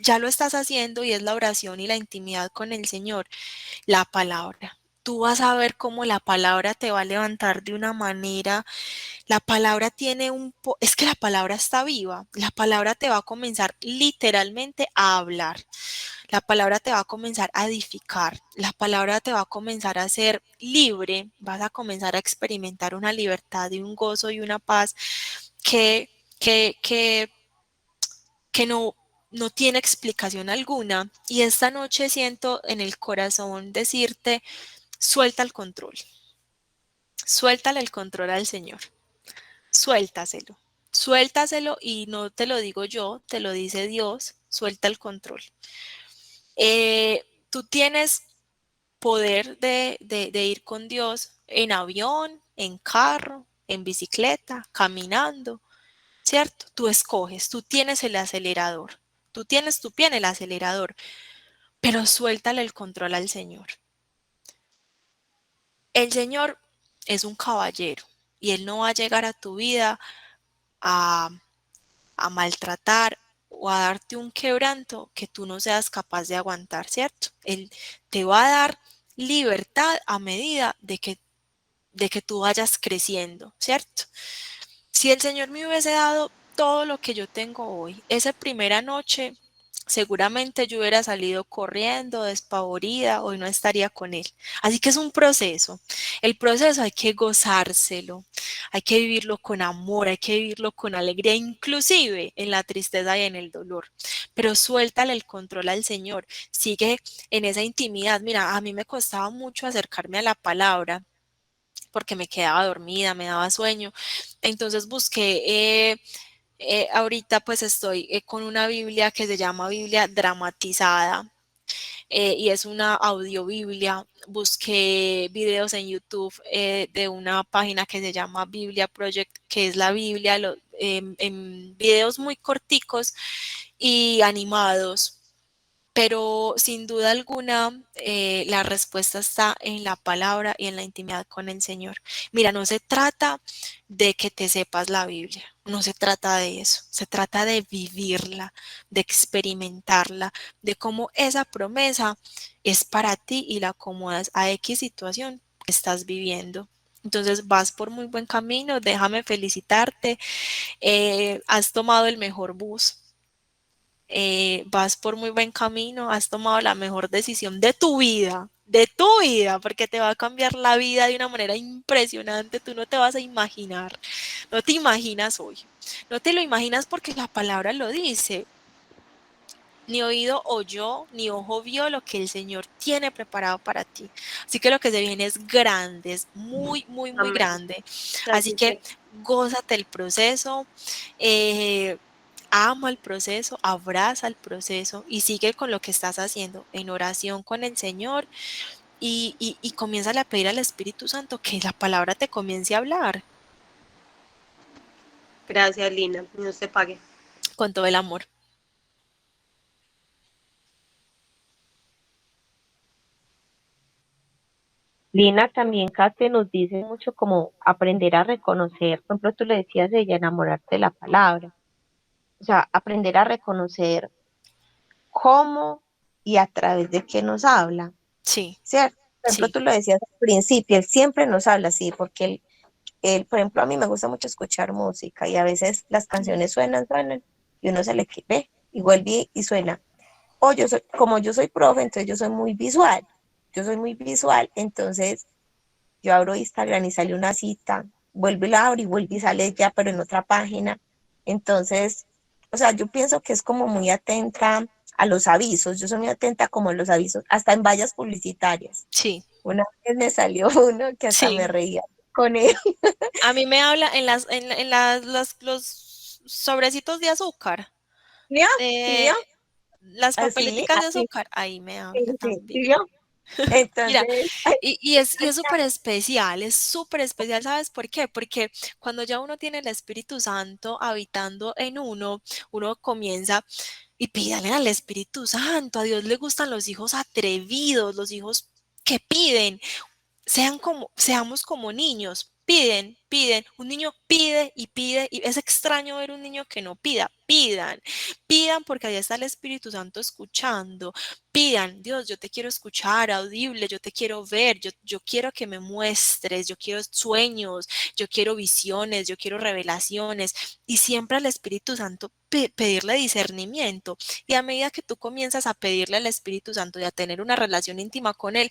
Ya lo estás haciendo y es la oración y la intimidad con el Señor, la palabra. Tú vas a ver cómo la palabra te va a levantar de una manera. La palabra tiene es que la palabra está viva. La palabra te va a comenzar literalmente a hablar. La palabra te va a comenzar a edificar. La palabra te va a comenzar a ser libre. Vas a comenzar a experimentar una libertad y un gozo y una paz que, que, que, que no tiene explicación alguna. Y esta noche siento en el corazón decirte, suelta el control. Suéltale el control al Señor. Suéltaselo. Suéltaselo y no te lo digo yo, te lo dice Dios. Suelta el control. Tú tienes poder de ir con Dios en avión, en carro, en bicicleta, caminando, ¿cierto? Tú escoges, tú tienes el acelerador, tú tienes tu pie en el acelerador, pero suéltale el control al Señor. El Señor es un caballero y Él no va a llegar a tu vida a, a maltratar o a darte un quebranto que tú no seas capaz de aguantar, ¿cierto? Él te va a dar libertad a medida de que tú vayas creciendo, ¿cierto? Si el Señor me hubiese dado todo lo que yo tengo hoy, esa primera noche, seguramente yo hubiera salido corriendo, despavorida, hoy no estaría con Él. Así que es un proceso. El proceso hay que gozárselo, hay que vivirlo con amor, hay que vivirlo con alegría, inclusive en la tristeza y en el dolor. Pero suéltale el control al Señor, sigue en esa intimidad. Mira, a mí me costaba mucho acercarme a la palabra porque me quedaba dormida, me daba sueño. Entonces busqué, ahorita pues estoy con una Biblia que se llama Biblia dramatizada. Y es una audiobiblia. Busqué videos en YouTube de una página que se llama Biblia Project, que es la Biblia en videos muy corticos y animados. Pero sin duda alguna, la respuesta está en la palabra y en la intimidad con el Señor. Mira, no se trata de que te sepas la Biblia, no se trata de eso, se trata de vivirla, de experimentarla, de cómo esa promesa es para ti y la acomodas a X situación que estás viviendo. Entonces vas por muy buen camino, déjame felicitarte, has tomado el mejor bus, vas por muy buen camino, has tomado la mejor decisión de tu vida, porque te va a cambiar la vida de una manera impresionante, tú no te vas a imaginar, no te imaginas hoy, no te lo imaginas porque la palabra lo dice. Ni oído oyó, ni ojo vio lo que el Señor tiene preparado para ti. Así que lo que se viene es grande, es muy, muy, muy Amén. grande. Así Así que sea. gózate el proceso, eh, ama el proceso, abraza el proceso y sigue con lo que estás haciendo en oración con el Señor y comienza a pedir al Espíritu Santo que la palabra te comience a hablar Gracias, Lina. Dios te pague. con todo el amor. Lina también, Kate, nos dice mucho como aprender a reconocer, por ejemplo, tú le decías de ella, enamorarte de la palabra, o sea, aprender a reconocer cómo y a través de qué nos habla, Sí, ¿cierto? Por ejemplo, sí, tú lo decías al principio, él siempre nos habla así, porque él, por ejemplo, a mí me gusta mucho escuchar música y a veces las canciones suenan y uno se le ve y vuelve y suena. O como yo soy profe, entonces yo soy muy visual, entonces yo abro Instagram y sale una cita, vuelvo y la abro y vuelve y sale ya, pero en otra página. Entonces, o sea, yo pienso que es como muy atenta a los avisos, yo soy muy atenta como a los avisos, hasta en vallas publicitarias. sí, Una vez me salió uno que hasta me sí. reía con él. A mí me habla los sobrecitos de azúcar, ¿Sí vio? ¿Sí vio? las Así, papeleticas de así, azúcar, ahí me sí, habla sí, también. ¿sí vio? Mira, Entonces, y es súper especial, ¿sabes por qué? Porque cuando ya uno tiene el Espíritu Santo habitando en uno, uno comienza y pídale al Espíritu Santo. A Dios le gustan los hijos atrevidos, los hijos que piden. Seamos como niños, piden, un niño pide, y es extraño ver un niño que no pida, pidan porque ahí está el Espíritu Santo escuchando, pidan, Dios, yo te quiero escuchar, audible, yo te quiero ver, yo quiero que me muestres, yo quiero sueños, yo quiero visiones, yo quiero revelaciones, y siempre al Espíritu Santo pedirle discernimiento, y a medida que tú comienzas a pedirle al Espíritu Santo y a tener una relación íntima con él,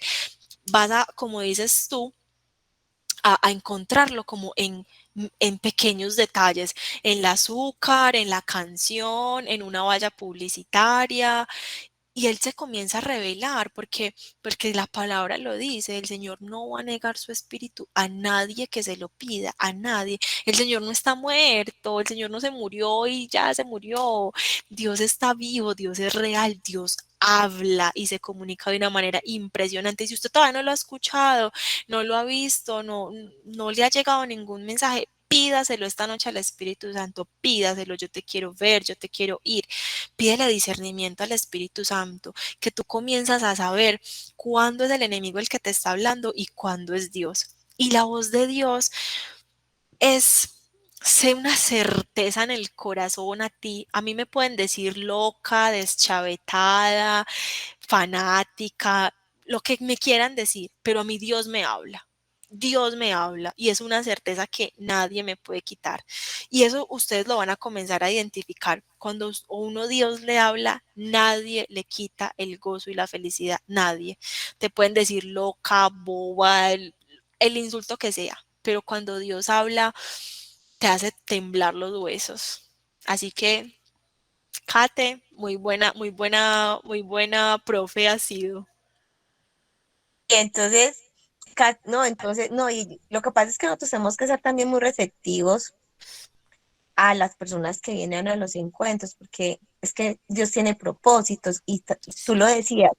vas a, como dices tú, a encontrarlo como en pequeños detalles, en el azúcar, en la canción, en una valla publicitaria, y él se comienza a revelar porque la palabra lo dice, el Señor no va a negar su espíritu a nadie que se lo pida, a nadie. El Señor no está muerto, el Señor no se murió y ya se murió. Dios está vivo, Dios es real, Dios habla y se comunica de una manera impresionante. Y si usted todavía no lo ha escuchado, no lo ha visto, no le ha llegado ningún mensaje, pídaselo esta noche al Espíritu Santo, pídaselo, yo te quiero ver, yo te quiero ir. Pídele discernimiento al Espíritu Santo, que tú comienzas a saber cuándo es el enemigo el que te está hablando y cuándo es Dios. Y la voz de Dios es sé una certeza en el corazón a ti. A mí me pueden decir loca, deschavetada, fanática, lo que me quieran decir, pero a mí Dios me habla. Dios me habla y es una certeza que nadie me puede quitar. Y eso ustedes lo van a comenzar a identificar. Cuando uno Dios le habla, nadie le quita el gozo y la felicidad. Nadie. Te pueden decir loca, boba, el insulto que sea, pero cuando Dios habla, te hace temblar los huesos. Así que, Kate, muy buena profe ha sido. Y entonces, no, y lo que pasa es que nosotros tenemos que ser también muy receptivos a las personas que vienen a los encuentros, porque es que Dios tiene propósitos y tú lo decías,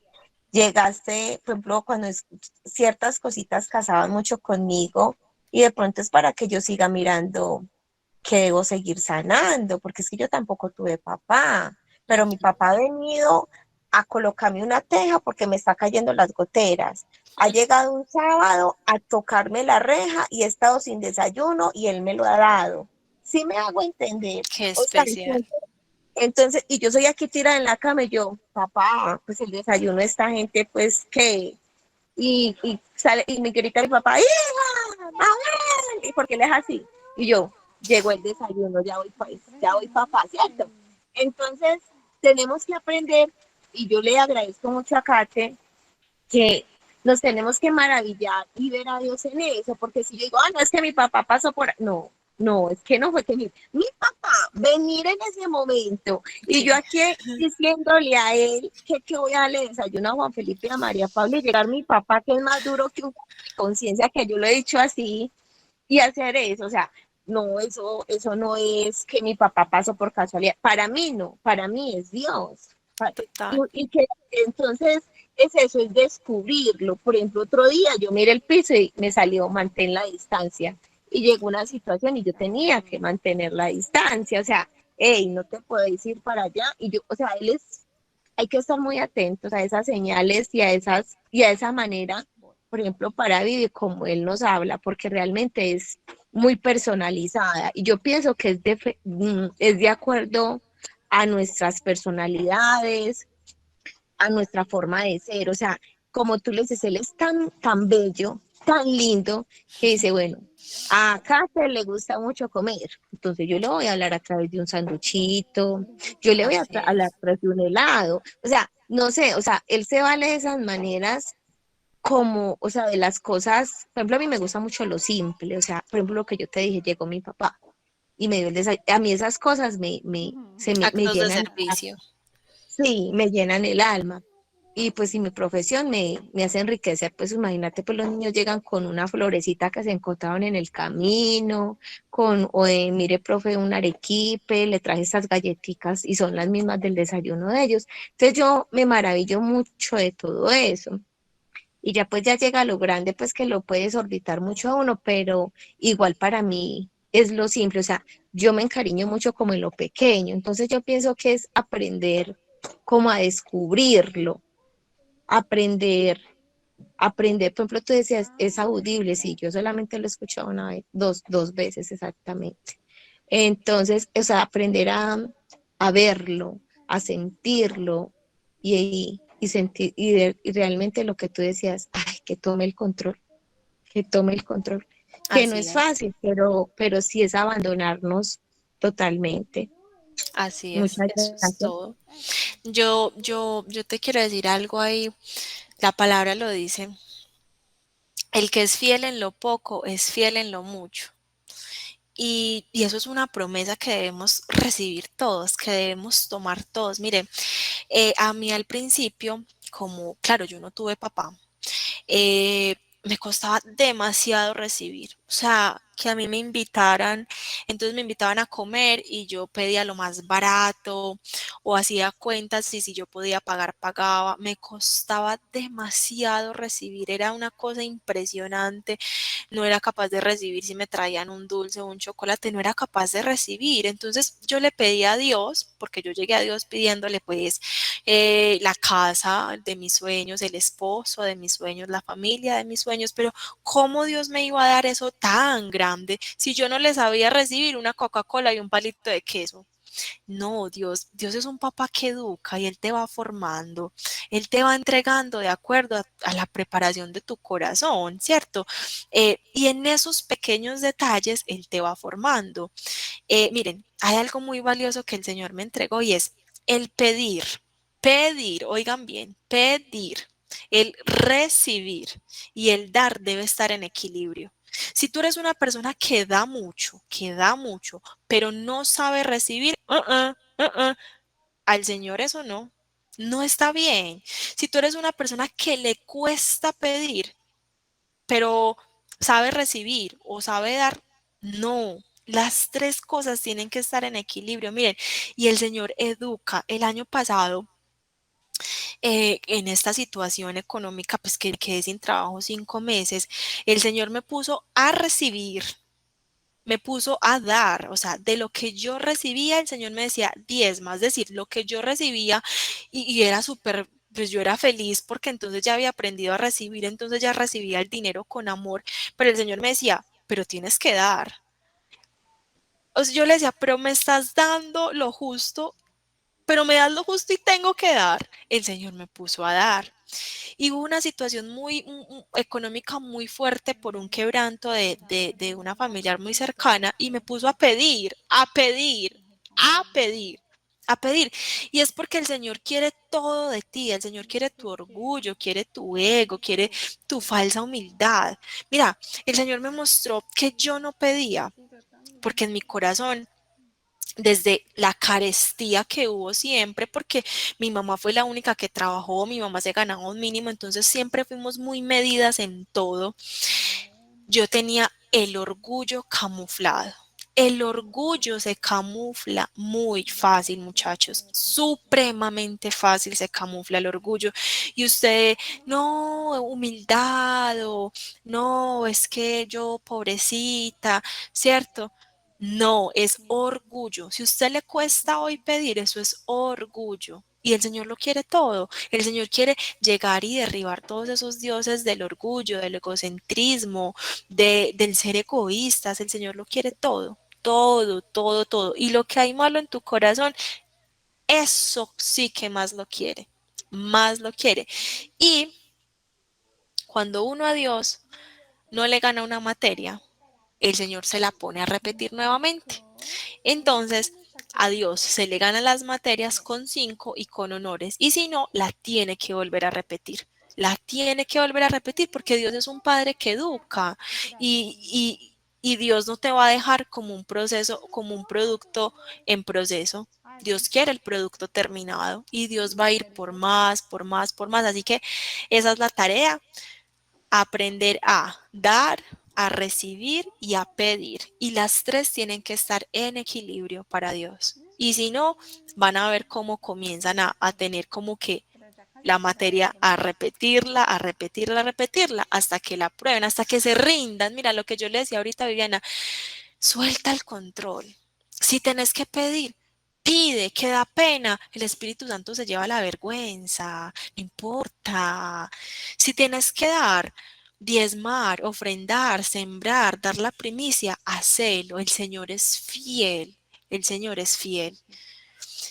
llegaste, por ejemplo, cuando ciertas cositas casaban mucho conmigo y de pronto es para que yo siga mirando que debo seguir sanando, porque es que yo tampoco tuve papá, pero mi papá ha venido a colocarme una teja porque me está cayendo las goteras. Ha llegado un sábado a tocarme la reja y he estado sin desayuno y él me lo ha dado. Sí me hago entender. Qué O sea, especial. entonces, y yo soy aquí tirada en la cama y yo, papá, pues el desayuno de esta gente, pues, ¿qué? Y sale, y me grita mi papá, hija, a ver, y porque él es así. Y yo, llegó el desayuno, ya voy papá, ¿cierto? Entonces, tenemos que aprender, y yo le agradezco mucho a Kate, que nos tenemos que maravillar y ver a Dios en eso, porque si yo digo, no, es que mi papá pasó por, no, es que no fue que mi papá venir en ese momento y yo Sí, aquí diciéndole a él que voy a darle desayuno a Juan Felipe y a María Pablo y llegar mi papá que es más duro que un conciencia, que yo lo he dicho así, y hacer eso, o sea, no, eso no es que mi papá pasó por casualidad, para mí no, para mí es Dios. total. Y que entonces es eso, es descubrirlo. Por ejemplo, otro día yo miré el piso y me salió mantén la distancia. Y llegó una situación y yo tenía que mantener la distancia. O sea, hey, no te puedes ir para allá. Y yo, o sea, hay que estar muy atentos a esas señales y a esa manera, por ejemplo, para vivir como él nos habla, porque realmente es muy personalizada. Y yo pienso que es de acuerdo a nuestras personalidades, a nuestra forma de ser. O sea, como tú le dices, él es tan bello, tan lindo, que dice, bueno, a Kate le gusta mucho comer, entonces yo le voy a hablar a través de un sanduchito, yo le voy a Así hablar es. a través de un helado, o sea, no sé, o sea, él se vale de esas maneras como, o sea, de las cosas, por ejemplo, a mí me gusta mucho lo simple, o sea, por ejemplo, lo que yo te dije, llegó mi papá y me dio el desayuno, a mí esas cosas me Actos de llenan, servicio. sí, me llenan el alma. Y pues si mi profesión me hace enriquecer, pues imagínate, pues los niños llegan con una florecita que se encontraron en el camino, mire, profe, un arequipe, le traje estas galletitas y son las mismas del desayuno de ellos. Entonces yo me maravillo mucho de todo eso. y ya pues ya llega a lo grande, pues que lo puede desorbitar mucho a uno, pero igual para mí es lo simple, o sea, yo me encariño mucho como en lo pequeño, entonces yo pienso que es aprender como a descubrirlo, aprender, aprender, por ejemplo, tú decías, es audible, sí, yo solamente lo he escuchado una vez, dos veces exactamente. Entonces, o sea, aprender a verlo, a sentirlo y sentir, y realmente lo que tú decías, ay, que tome el control, que no Así es es, fácil, pero sí es abandonarnos totalmente. así es, Muchas eso es gracias. todo. Yo te quiero decir algo ahí, la palabra lo dice, el que es fiel en lo poco es fiel en lo mucho. Y eso es una promesa que debemos recibir todos, que debemos tomar todos. Mire, a mí al principio, como, claro, yo no tuve papá, me costaba demasiado recibir. O sea, que a mí me invitaran, entonces me invitaban a comer y yo pedía lo más barato o hacía cuentas y si yo podía pagar, pagaba. Me costaba demasiado recibir, era una cosa impresionante. No era capaz de recibir si me traían un dulce o un chocolate, no era capaz de recibir. Entonces yo le pedí a Dios, porque yo llegué a Dios pidiéndole pues la casa de mis sueños, el esposo de mis sueños, la familia de mis sueños, pero ¿cómo Dios me iba a dar eso tan grande si yo no le sabía recibir una Coca-Cola y un palito de queso? No, Dios es un papá que educa y Él te va formando, Él te va entregando de acuerdo a la preparación de tu corazón, ¿cierto? Y en esos pequeños detalles Él te va formando. Miren, hay algo muy valioso que el Señor me entregó y es el pedir, pedir, oigan bien, pedir, el recibir y el dar debe estar en equilibrio. Si tú eres una persona que da mucho, pero no sabe recibir, al Señor eso no, no está bien. Si tú eres una persona que le cuesta pedir, pero sabe recibir o sabe dar, no. Las tres cosas tienen que estar en equilibrio. Miren, y el Señor educa. El año pasado, en esta situación económica, pues que quedé sin trabajo 5 meses, el Señor me puso a recibir, me puso a dar, o sea, de lo que yo recibía, el Señor me decía 10 más, es decir, lo que yo recibía y era súper, pues yo era feliz porque entonces ya había aprendido a recibir, entonces ya recibía el dinero con amor, pero el Señor me decía, pero tienes que dar. O sea, yo le decía, pero me estás dando lo justo, pero me das lo justo y tengo que dar. El Señor me puso a dar. Y hubo una situación muy económica muy fuerte por un quebranto de una familiar muy cercana y me puso a pedir, a pedir, a pedir, a pedir. Y es porque el Señor quiere todo de ti, el Señor quiere tu orgullo, quiere tu ego, quiere tu falsa humildad. Mira, el Señor me mostró que yo no pedía, porque en mi corazón desde la carestía que hubo siempre, porque mi mamá fue la única que trabajó, mi mamá se ganaba un mínimo, entonces siempre fuimos muy medidas en todo. Yo tenía el orgullo camuflado. El orgullo se camufla muy fácil, muchachos, supremamente fácil se camufla el orgullo. Y usted, no, humildad, o no, es que yo, pobrecita, ¿cierto? No, es orgullo. Si a usted le cuesta hoy pedir, eso es orgullo. Y el Señor lo quiere todo. El Señor quiere llegar y derribar todos esos dioses del orgullo, del egocentrismo, del ser egoístas. El Señor lo quiere todo, todo, todo, todo. Y lo que hay malo en tu corazón, eso sí que más lo quiere, más lo quiere. Y cuando uno a Dios no le gana una materia, el Señor se la pone a repetir nuevamente. Entonces, a Dios se le ganan las materias con 5 y con honores, y si no, la tiene que volver a repetir. La tiene que volver a repetir porque Dios es un padre que educa y Dios no te va a dejar como un proceso, como un producto en proceso. Dios quiere el producto terminado y Dios va a ir por más, por más, por más. Así que esa es la tarea, aprender a dar, a recibir y a pedir. Y las tres tienen que estar en equilibrio para Dios. Y si no, van a ver cómo comienzan a tener como que la materia a repetirla, a repetirla, a repetirla, hasta que la prueben, hasta que se rindan. Mira lo que yo le decía ahorita a Viviana, suelta el control. Si tenés que pedir, pide, que da pena. El Espíritu Santo se lleva la vergüenza, no importa. Si tienes que dar, diezmar, ofrendar, sembrar, dar la primicia, hacelo. El Señor es fiel. El Señor es fiel.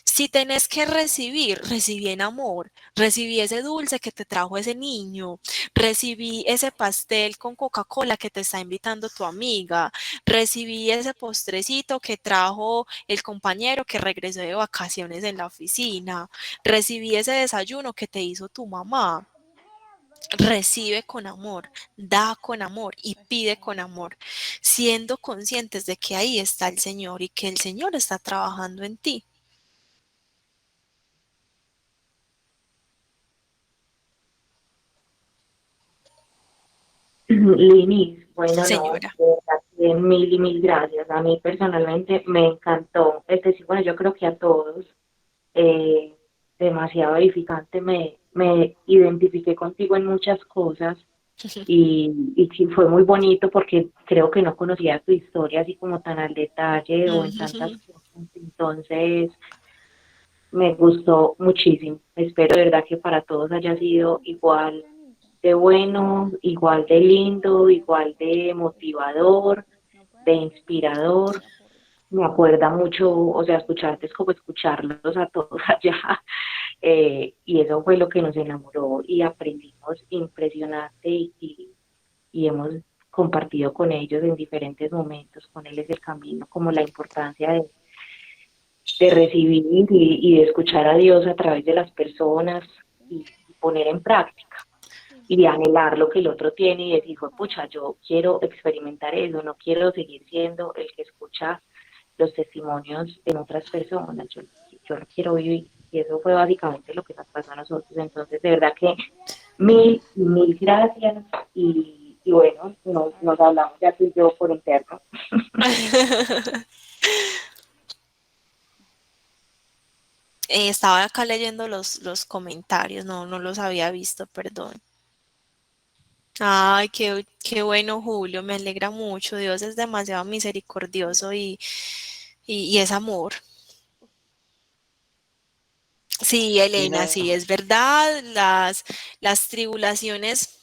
Si tenés que recibir, recibí en amor, recibí ese dulce que te trajo ese niño, recibí ese pastel con Coca-Cola que te está invitando tu amiga, recibí ese postrecito que trajo el compañero que regresó de vacaciones en la oficina, recibí ese desayuno que te hizo tu mamá. Recibe con amor, da con amor y pide con amor, siendo conscientes de que ahí está el Señor y que el Señor está trabajando en ti. Linis, bueno, no, Señora. de verdad que mil y mil gracias. A mí personalmente me encantó. Bueno, yo creo que a todos, eh, demasiado edificante, me identifiqué contigo en muchas cosas y sí fue muy bonito porque creo que no conocía tu historia así como tan al detalle o en tantas cosas. Entonces, me gustó muchísimo. Espero de verdad que para todos haya sido igual de bueno, igual de lindo, igual de motivador, de inspirador. Me acuerda mucho, o sea, escucharte es como escucharlos a todos allá, y eso fue lo que nos enamoró y aprendimos impresionante y hemos compartido con ellos en diferentes momentos, con él es el camino, como la importancia de recibir y de escuchar a Dios a través de las personas y poner en práctica y de anhelar lo que el otro tiene y decir, "Jue pucha, yo quiero experimentar eso, no quiero seguir siendo el que escucha los testimonios de otras personas, yo lo quiero vivir". Y eso fue básicamente lo que nos pasó a nosotros. Entonces, de verdad que mil y mil gracias y bueno, nos hablamos ya tú y yo por interno. Estaba acá leyendo los comentarios, no los había visto, perdón. Ay, qué bueno, Julio, me alegra mucho. Dios es demasiado misericordioso y es amor. Sí, Elena, Lina, sí, es verdad, las tribulaciones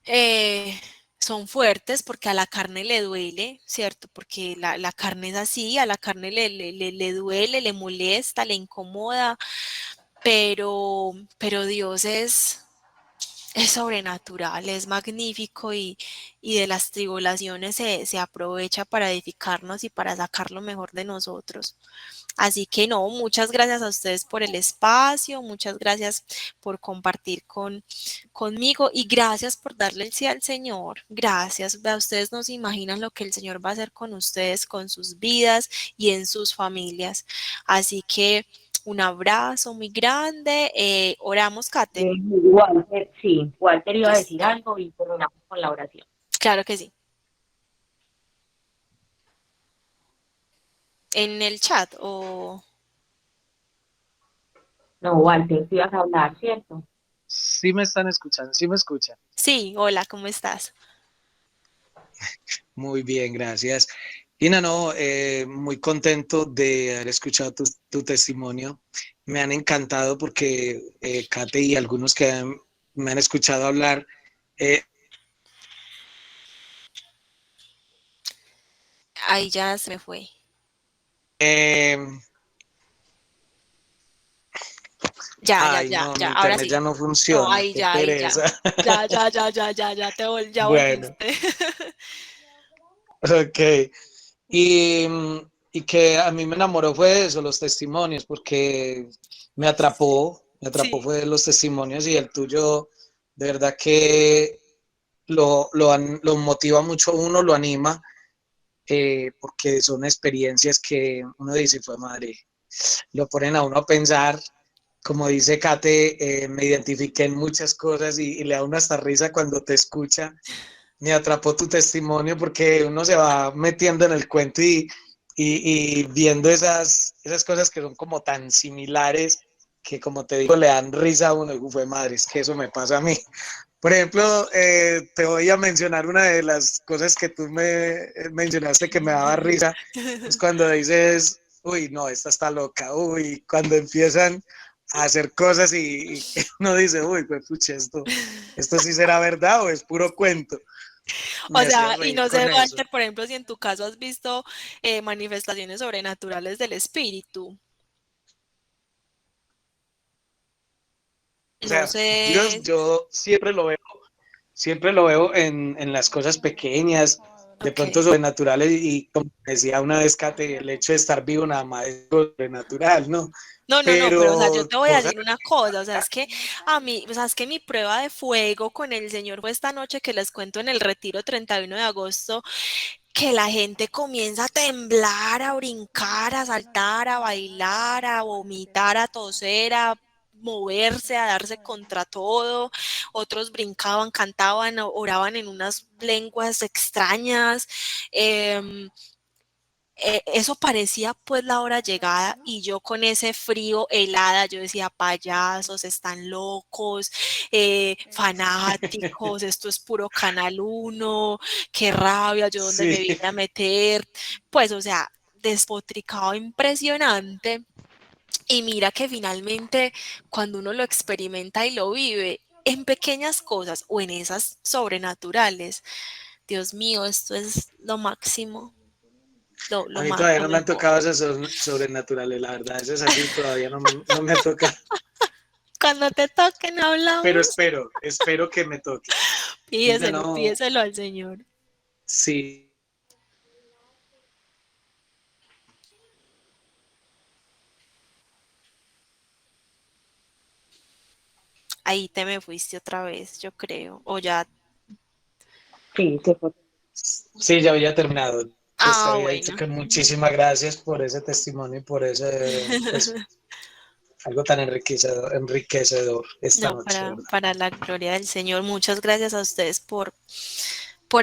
eh, son fuertes porque a la carne le duele, ¿cierto? Porque la carne es así, a la carne le duele, le molesta, le incomoda, pero Dios es sobrenatural, es magnífico y de las tribulaciones se aprovecha para edificarnos y para sacar lo mejor de nosotros. Así que no, muchas gracias a ustedes por el espacio, muchas gracias por compartir conmigo y gracias por darle el sí al Señor. Gracias. A ustedes no se imaginan lo que el Señor va a hacer con ustedes, con sus vidas y en sus familias. Así que un abrazo muy grande. Oramos, Kate. Walter, sí, Walter iba a decir Listo. algo y terminamos con la oración. Claro que sí. En el chat o... No, Walter, tú ibas a hablar, ¿cierto? sí me están escuchando, sí me escuchan. Sí, hola, ¿cómo estás? Muy bien, gracias. Lina, no, muy contento de haber escuchado tu testimonio. Me han encantado porque Kate y algunos que me han escuchado hablar, Ahí ya se me fue. Ya, no, mi ahora internet sí. ya no No, funciona, ahí qué ya, ahí ya. pereza. Ya Bueno, volviste. ok. Y, y que a mí me enamoró fue eso, los testimonios, porque me atrapó Sí. fue los testimonios y el tuyo, de verdad que lo motiva mucho a uno, lo anima, porque son experiencias que uno dice, fue madre, lo ponen a uno a pensar. Como dice Kate, me identifiqué en muchas cosas y le da una hasta risa cuando te escucha. Me atrapó tu testimonio porque uno se va metiendo en el cuento y viendo esas cosas que son como tan similares que como te digo, le dan risa a uno, y fue madre, es que eso me pasa a mí. Por ejemplo, te voy a mencionar una de las cosas que tú me mencionaste que me daba risa, es cuando dices, uy, no, esta está loca, uy, cuando empiezan a hacer cosas y uno dice, uy, pues pucha, esto sí será verdad o es puro cuento. O Me hacía sea, y reír no sé, con eso. Walter, por ejemplo, si en tu caso has visto manifestaciones sobrenaturales del espíritu. O No sea, Dios, sé, yo siempre lo veo en las cosas pequeñas, de ok. pronto sobrenaturales, y como decía una vez, Kate, el hecho de estar vivo nada más es sobrenatural, ¿no? No, pero o sea, yo Pero te voy a cosas, decir una cosa, o sea, es que a mí, o sea, es que mi prueba de fuego con el Señor fue esta noche que les cuento en el retiro 31 de agosto, que la gente comienza a temblar, a brincar, a saltar, a bailar, a vomitar, a toser, a moverse, a darse contra todo. Otros brincaban, cantaban, oraban en unas lenguas extrañas. em, Eso parecía pues la hora llegada y yo con ese frío helada, yo decía, payasos, están locos, fanáticos, esto es puro Canal 1, qué rabia, yo dónde me sí, vine a meter, pues o sea, despotricado impresionante. Y mira que finalmente cuando uno lo experimenta y lo vive en pequeñas cosas o en esas sobrenaturales, Dios mío, esto es lo máximo, a mí todavía lo no me han mejor. tocado esas sobrenaturales, la verdad, eso es así, todavía no me toca, Cuando te toquen pero hablamos, espero que me toque. pídeselo, No, pídeselo al Señor. sí, Ahí te me fuiste otra vez, yo creo. O ya. Sí, se fue. sí, ya había terminado. Pues te Ah, había dicho bueno. que muchísimas gracias por ese testimonio y por ese, pues, algo tan enriquecedor esta No, noche, ¿verdad? para la gloria del Señor. Muchas gracias a ustedes por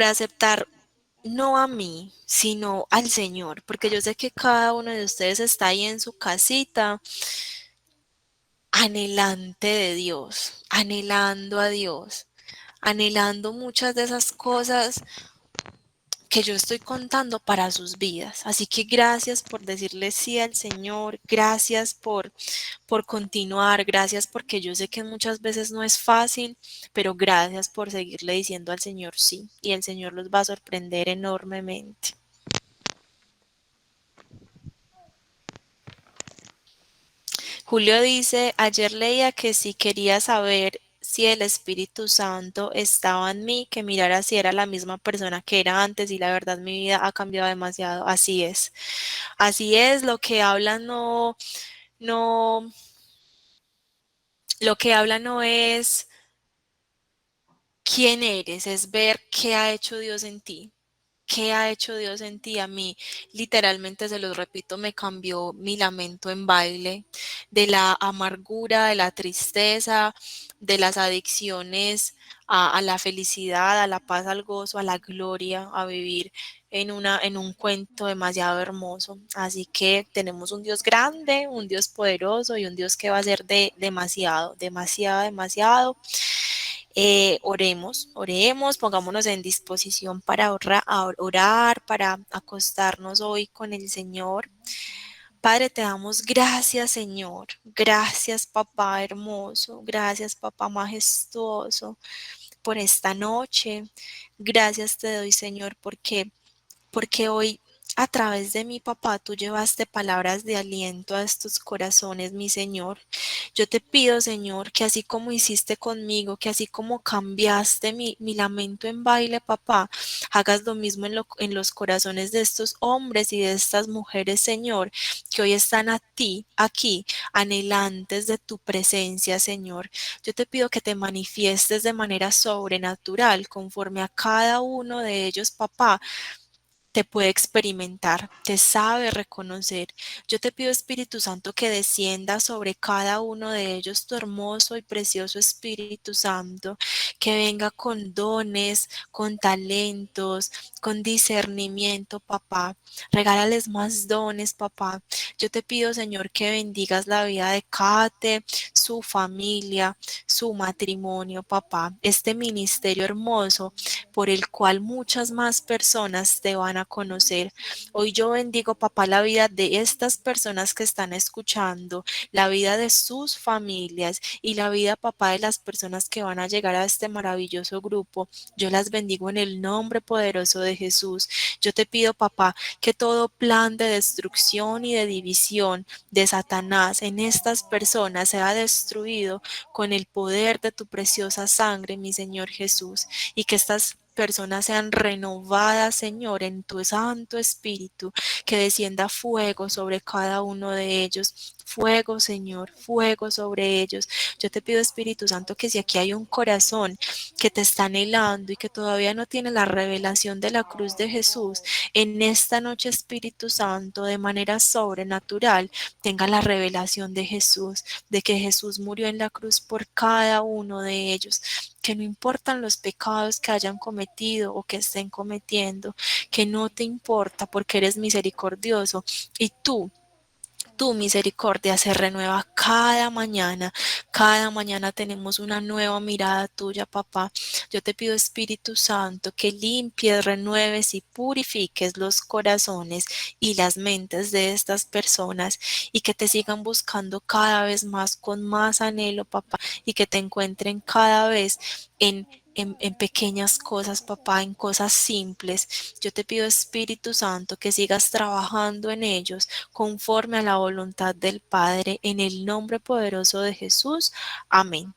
aceptar, no a mí, sino al Señor, porque yo sé que cada uno de ustedes está ahí en su casita, anhelante de Dios, anhelando a Dios, anhelando muchas de esas cosas que yo estoy contando para sus vidas. Así que gracias por decirle sí al Señor, gracias por continuar, gracias porque yo sé que muchas veces no es fácil, pero gracias por seguirle diciendo al Señor sí, y el Señor los va a sorprender enormemente. Julio dice, ayer leía que si quería saber si el Espíritu Santo estaba en mí, que mirara si era la misma persona que era antes y la verdad mi vida ha cambiado demasiado. Así es, lo que habla no, lo que habla no es quién eres, es ver qué ha hecho Dios en ti. ¿Qué ha hecho Dios en ti? A mí, literalmente, se los repito, me cambió mi lamento en baile, de la amargura, de la tristeza, de las adicciones a la felicidad, a la paz, al gozo, a la gloria, a vivir en un cuento demasiado hermoso. Así que tenemos un Dios grande, un Dios poderoso y un Dios que va a ser de demasiado, demasiado, demasiado. Oremos, pongámonos en disposición para orar, para acostarnos hoy con el Señor. Padre, te damos gracias, Señor. Gracias, papá hermoso. Gracias, papá majestuoso, por esta noche. Gracias te doy, Señor, porque hoy a través de mi papá tú llevaste palabras de aliento a estos corazones, mi Señor. Yo te pido, Señor, que así como hiciste conmigo, que así como cambiaste mi lamento en baile, papá, hagas lo mismo en los corazones de estos hombres y de estas mujeres, Señor, que hoy están a ti, aquí, anhelantes de tu presencia, Señor. Yo te pido que te manifiestes de manera sobrenatural conforme a cada uno de ellos, papá, te puede experimentar, te sabe reconocer. Yo te pido, Espíritu Santo, que descienda sobre cada uno de ellos tu hermoso y precioso Espíritu Santo, que venga con dones, con talentos, con discernimiento, papá. Regálales más dones, papá. Yo te pido, Señor, que bendigas la vida de Kate, su familia, su matrimonio, papá. Este ministerio hermoso por el cual muchas más personas te van a conocer. Hoy yo bendigo, papá, la vida de estas personas que están escuchando, la vida de sus familias y la vida, papá, de las personas que van a llegar a este maravilloso grupo. Yo las bendigo en el nombre poderoso de Jesús. Yo te pido, papá, que todo plan de destrucción y de división de Satanás en estas personas sea destruido con el poder de tu preciosa sangre, mi Señor Jesús, y que estas personas sean renovadas, Señor, en tu Santo Espíritu, que descienda fuego sobre cada uno de ellos. Fuego, Señor, fuego sobre ellos. Yo te pido, Espíritu Santo, que si aquí hay un corazón que te está anhelando y que todavía no tiene la revelación de la cruz de Jesús, en esta noche, Espíritu Santo, de manera sobrenatural, tenga la revelación de Jesús, de que Jesús murió en la cruz por cada uno de ellos, que no importan los pecados que hayan cometido o que estén cometiendo, que no te importa porque eres misericordioso y tu misericordia se renueva cada mañana tenemos una nueva mirada tuya, papá. Yo te pido, Espíritu Santo, que limpies, renueves y purifiques los corazones y las mentes de estas personas y que te sigan buscando cada vez más con más anhelo, papá, y que te encuentren cada vez en pequeñas cosas, papá, en cosas simples. Yo te pido, Espíritu Santo, que sigas trabajando en ellos conforme a la voluntad del Padre, en el nombre poderoso de Jesús. Amén.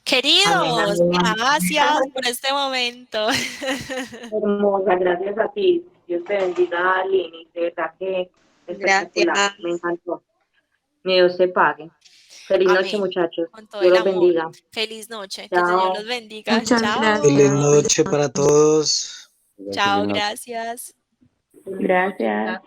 Amén, Queridos, amén. gracias por este momento. Hermosa, gracias a ti. Dios te bendiga, Lini. De verdad que espectacular. Gracias. Me encantó. Mi Dios te pague. Feliz noche, Amén. muchachos. Con todo Dios el los amor. bendiga. Feliz noche. Que el Señor los Chao. bendiga. Muchas Chao. Feliz gracias. noche para todos. Chao, gracias. Gracias.